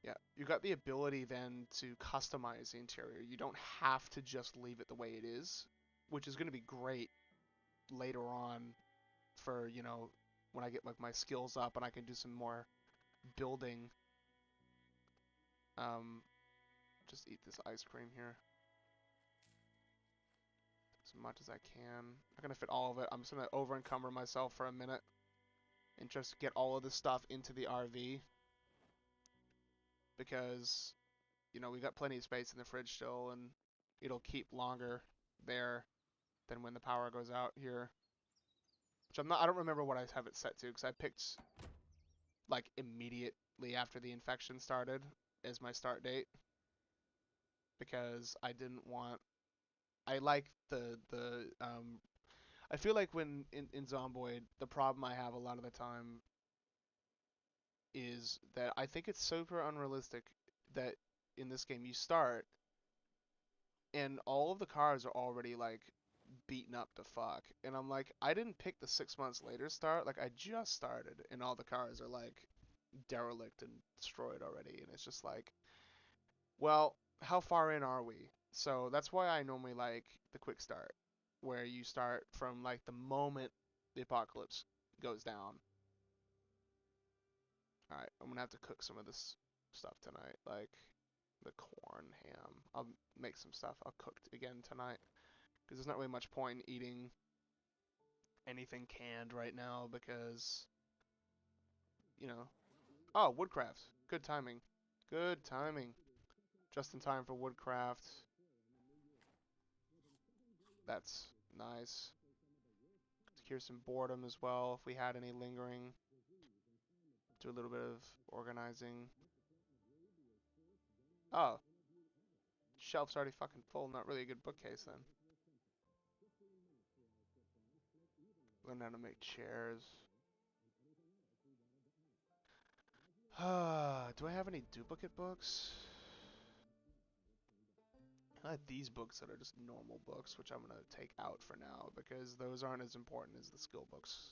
yeah, you got the ability then to customize the interior. You don't have to just leave it the way it is, which is going to be great later on for, when I get like my skills up and I can do some more building. Um, just eat this ice cream here as much as I can. I'm not gonna fit all of it. I'm just gonna over encumber myself for a minute and just get all of this stuff into the RV because we got plenty of space in the fridge still, and it'll keep longer there than when the power goes out here. Which I don't remember what I have it set to because I picked like immediately after the infection started as my start date because I didn't want. I like the. I feel like when in Zomboid, the problem I have a lot of the time is that I think it's super unrealistic that in this game you start and all of the cars are already like beaten up to fuck. And I'm like, I didn't pick the 6 months later start. Like I just started and all the cars are like derelict and destroyed already. And it's just like, well, how far in are we? So that's why I normally like the quick start, where you start from like the moment the apocalypse goes down. Alright, I'm gonna have to cook some of this stuff tonight, like the corn, ham. I'll make some stuff. I'll cook again tonight, because there's not really much point in eating anything canned right now, because, you know... Oh, woodcraft. Good timing. Good timing. Just in time for woodcraft. That's nice. To cure some boredom as well, if we had any lingering. Do a little bit of organizing. Oh. Shelf's already fucking full. Not really a good bookcase then. Learn how to make chairs. Do I have any duplicate books? I have these books that are just normal books, which I'm going to take out for now, because those aren't as important as the skill books.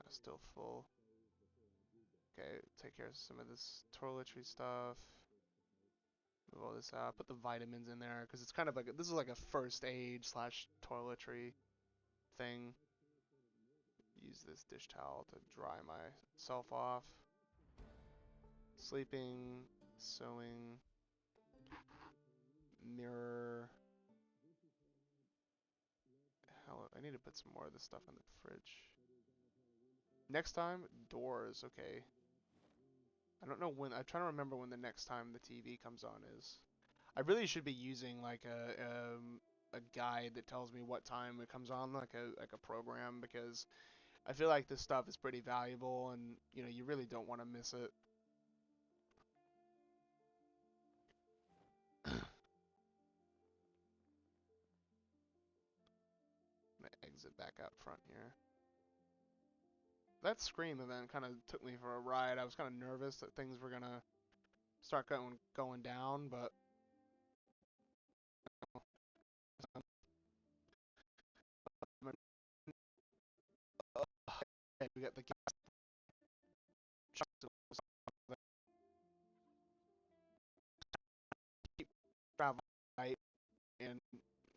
Still full. Okay, take care of some of this toiletry stuff. Move all this out. Put the vitamins in there, because it's kind of like, this is like a first aid slash toiletry thing. Use this dish towel to dry myself off. Sleeping, sewing, mirror. Hell, I need to put some more of this stuff in the fridge. Next time, doors, okay. I don't know when, I'm trying to remember when the next time the TV comes on is. I really should be using like a guide that tells me what time it comes on, like a program, because I feel like this stuff is pretty valuable and you really don't want to miss it. Egg exit back out front here. That Scream event kind of took me for a ride. I was kind of nervous that things were gonna start going down, but we got the keep travel right and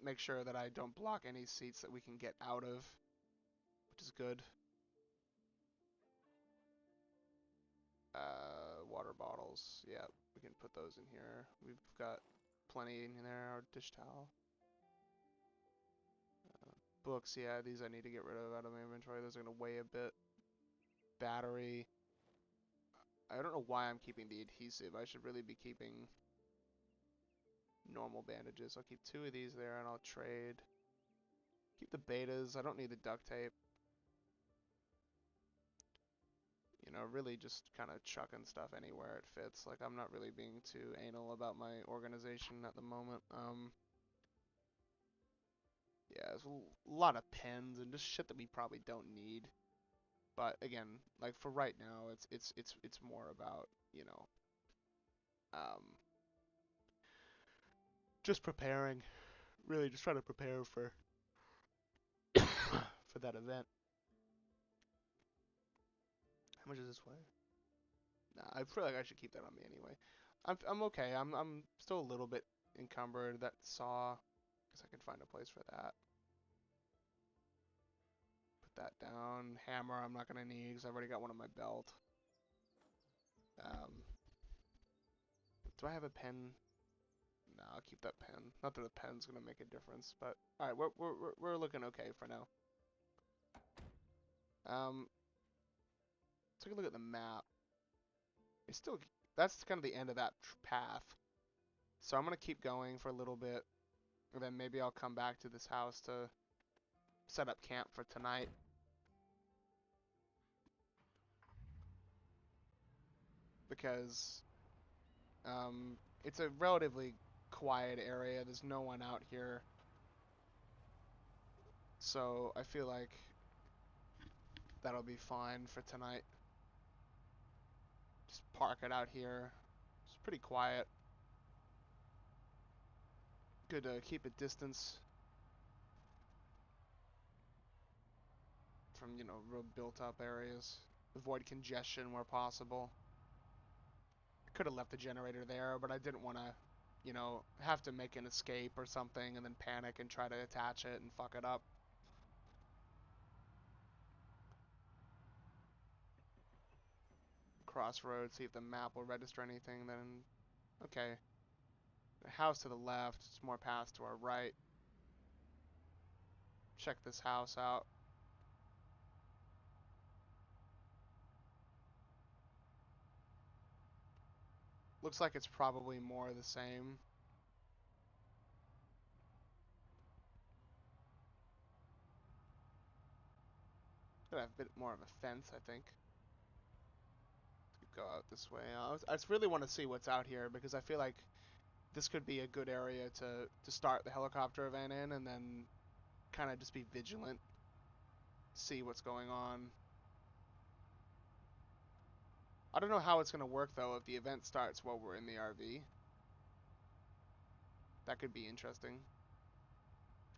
make sure that I don't block any seats that we can get out of, which is good. Water bottles, yeah, we can put those in here. We've got plenty in there. Our dish towel. Books, yeah, these I need to get rid of out of my inventory. Those are gonna weigh a bit. Battery. I don't know why I'm keeping the adhesive. I should really be keeping normal bandages. I'll keep 2 of these there and I'll trade. Keep the betas. I don't need the duct tape. You know, really just kind of chucking stuff anywhere it fits. Like, I'm not really being too anal about my organization at the moment. Yeah, there's a lot of pens and just shit that we probably don't need. But again, like for right now, it's more about, you know, just preparing. Really just trying to prepare for for that event. How much is this weigh? Nah, I feel like I should keep that on me anyway. I'm okay. I'm still a little bit encumbered. That saw, guess I can find a place for that. Put that down. Hammer I'm not gonna need because I've already got one on my belt. Do I have a pen? No, I'll keep that pen. Not that a pen's gonna make a difference, but all right, we're looking okay for now. Take a look at the map. It's still, that's kind of the end of that path. So I'm gonna keep going for a little bit, and then maybe I'll come back to this house to set up camp for tonight. Because it's a relatively quiet area. There's no one out here. So I feel like that'll be fine for tonight. Just park it out here. It's pretty quiet. Good to keep a distance from, you know, real built up areas. Avoid congestion where possible. I could have left the generator there, but I didn't want to, you know, have to make an escape or something and then panic and try to attach it and fuck it up. Crossroads, see if the map will register anything, then okay. The house to the left, it's more paths to our right. Check this house out. Looks like it's probably more the same. Gonna have a bit more of a fence, I think. Go out this way. I just really want to see what's out here because I feel like this could be a good area to start the helicopter event in and then kind of just be vigilant, see what's going on. I don't know how it's going to work though if the event starts while we're in the RV. That could be interesting.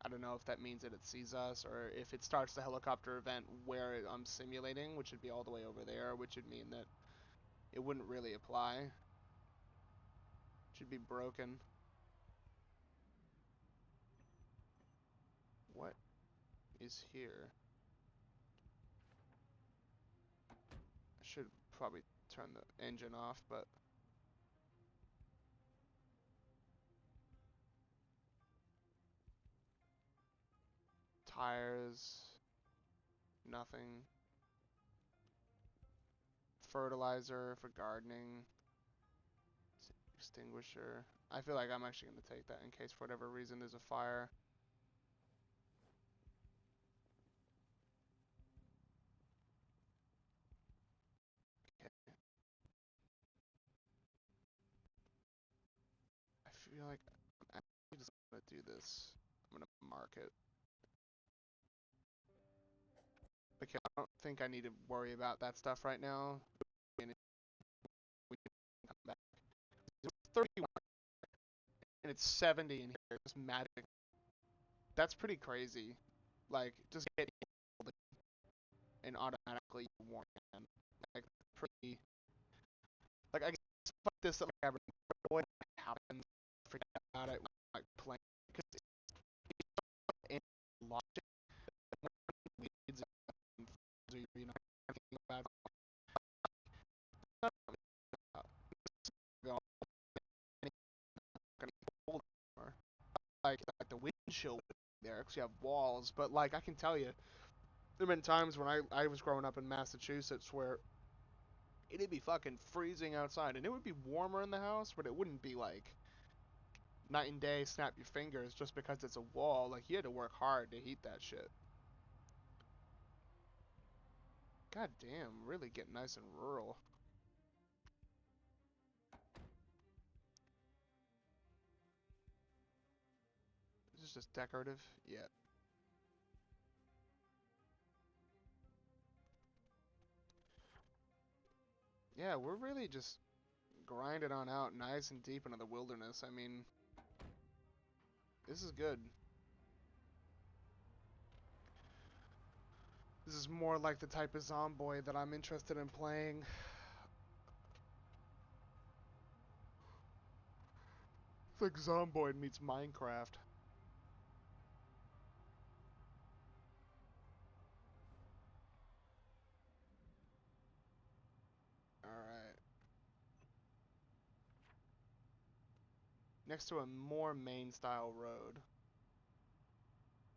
I don't know if that means that it sees us or if it starts the helicopter event where I'm simulating, which would be all the way over there, which would mean that it wouldn't really apply. It should be broken. What is here? I should probably turn the engine off, but tires, nothing. Fertilizer for gardening. Extinguisher. I feel like I'm actually going to take that in case for whatever reason there's a fire. Okay. I feel like I'm actually just going to do this. I'm going to mark it. because I don't think I need to worry about that stuff right now. And we can come back. It's 31 and it's 70 in here. It's magic. That's pretty crazy. Like, just get healed and automatically warn. Like, pretty. Like, I guess fuck this up. Like, what happens? Forget about it. Like, playing. Because it's in logic. Leads and you know, anything about like the windshield there because you have walls, but like I can tell you, there have been times when I was growing up in Massachusetts where it'd be fucking freezing outside and it would be warmer in the house, but it wouldn't be like night and day snap your fingers just because it's a wall. Like you had to work hard to heat that shit. God damn, really getting nice and rural. Is this just decorative? Yeah. Yeah, we're really just grinding on out nice and deep into the wilderness. I mean, this is good. This is more like the type of Zomboid that I'm interested in playing. It's like Zomboid meets Minecraft. Alright. Next to a more main style road.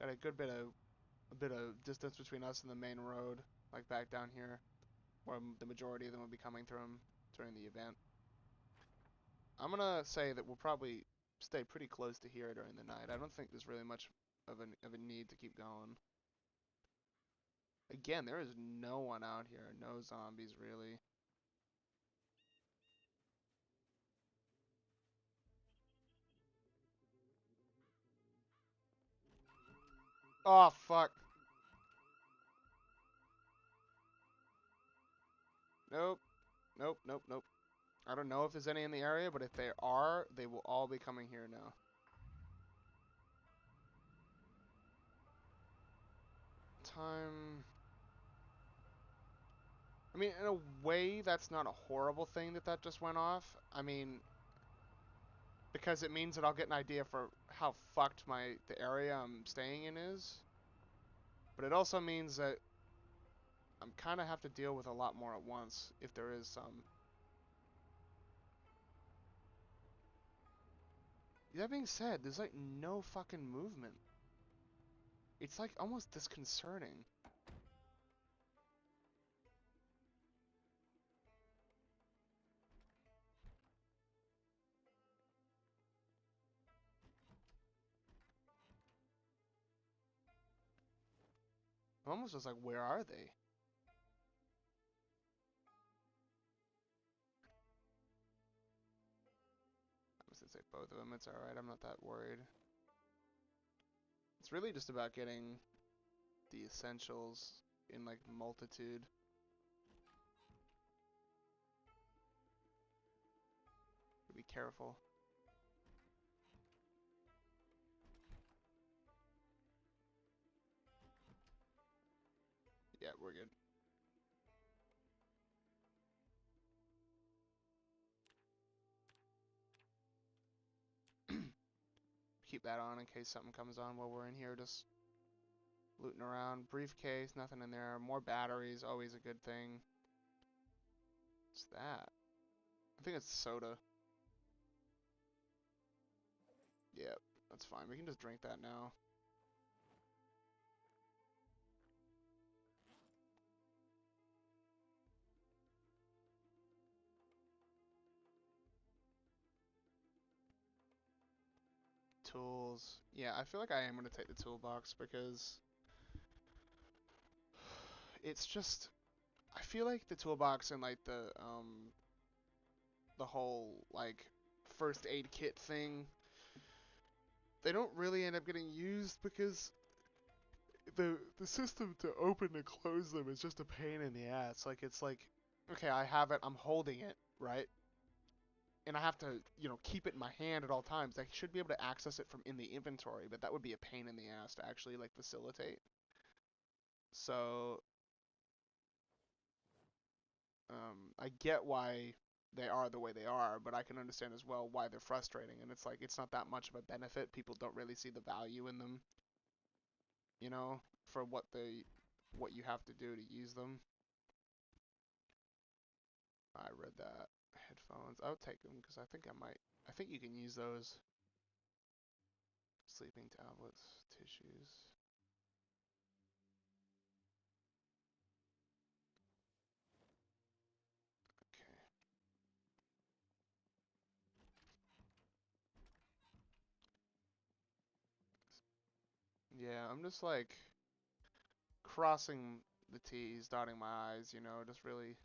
Got a bit of distance between us and the main road, like back down here, where the majority of them will be coming through during the event. I'm gonna say that we'll probably stay pretty close to here during the night. I don't think there's really much of a need to keep going. Again, there is no one out here, no zombies really. Oh fuck. Nope. Nope, nope, nope. I don't know if there's any in the area, but if there are, they will all be coming here now. Time. I mean, in a way, that's not a horrible thing that just went off. I mean, because it means that I'll get an idea for how fucked the area I'm staying in is. But it also means that I'm kind of have to deal with a lot more at once if there is some. That being said, there's like no fucking movement. It's like almost disconcerting. I'm almost just like, where are they? I was gonna say both of them. It's alright. I'm not that worried. It's really just about getting the essentials in like multitude. Be careful. Yeah, we're good. Keep that on in case something comes on while we're in here just looting around. Briefcase, nothing in there. More batteries, always a good thing. What's that? I think it's soda. Yep, that's fine. We can just drink that now. Tools. Yeah, I feel like I am going to take the toolbox because it's just I feel like the toolbox and like the whole like first aid kit thing, they don't really end up getting used because the system to open and close them is just a pain in the ass. Like it's like, okay, I have it, I'm holding it, right? And I have to, keep it in my hand at all times. I should be able to access it from in the inventory, but that would be a pain in the ass to actually like facilitate. So, I get why they are the way they are, but I can understand as well why they're frustrating. And it's like it's not that much of a benefit. People don't really see the value in them, for what you have to do to use them. I read that. Headphones. I would take them because I think I might. I think you can use those. Sleeping tablets, tissues. Okay. Yeah, I'm just like crossing the T's, dotting my I's, just really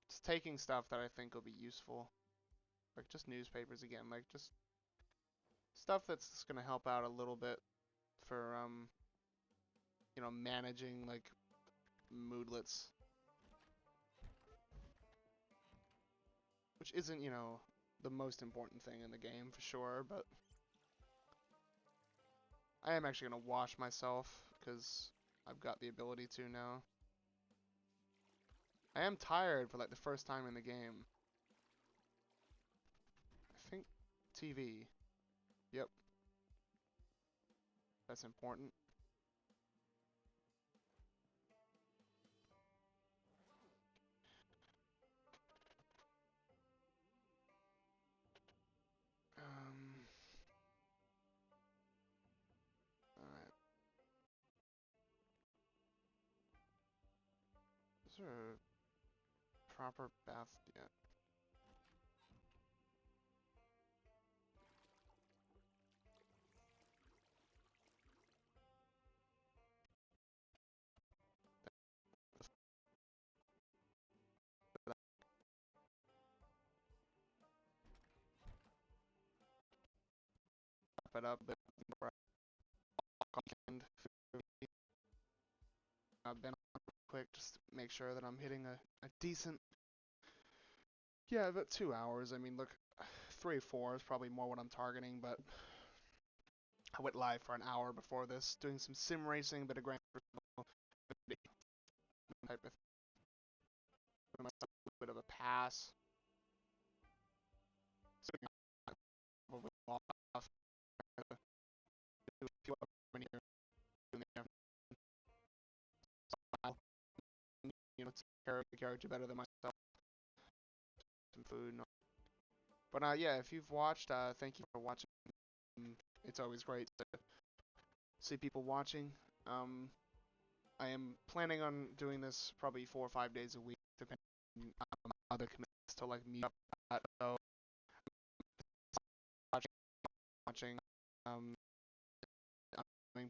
just taking stuff that I think will be useful. Like just newspapers again, like just stuff that's just gonna help out a little bit for managing like moodlets, which isn't, the most important thing in the game for sure, but I am actually gonna wash myself because I've got the ability to now. I am tired for like the first time in the game. I think TV. Yep, that's important. Alright. Is there a proper bath yet? Wrap it up a bit before I end. I've been on quick just to make sure that I'm hitting a decent. Yeah, about 2 hours. I mean, look, 3 or 4 is probably more what I'm targeting, but I went live for an hour before this, doing some sim racing, bit of Grand Turismo type of thing. A bit of a pass. So probably off. Do a few other here in the take care of the character better than myself. Some food. But yeah, if you've watched, thank you for watching. It's always great to see people watching. I am planning on doing this probably 4 or 5 days a week, depending on other commitments to like meet up. So watching, I'm going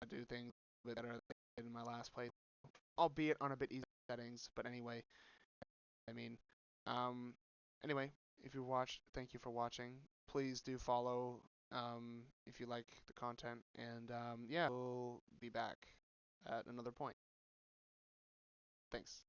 to do things a bit better than I did in my last play, albeit on a bit easier settings. But anyway, I mean, um, anyway, if you watched, thank you for watching. Please do follow if you like the content, and yeah, we'll be back at another point. Thanks.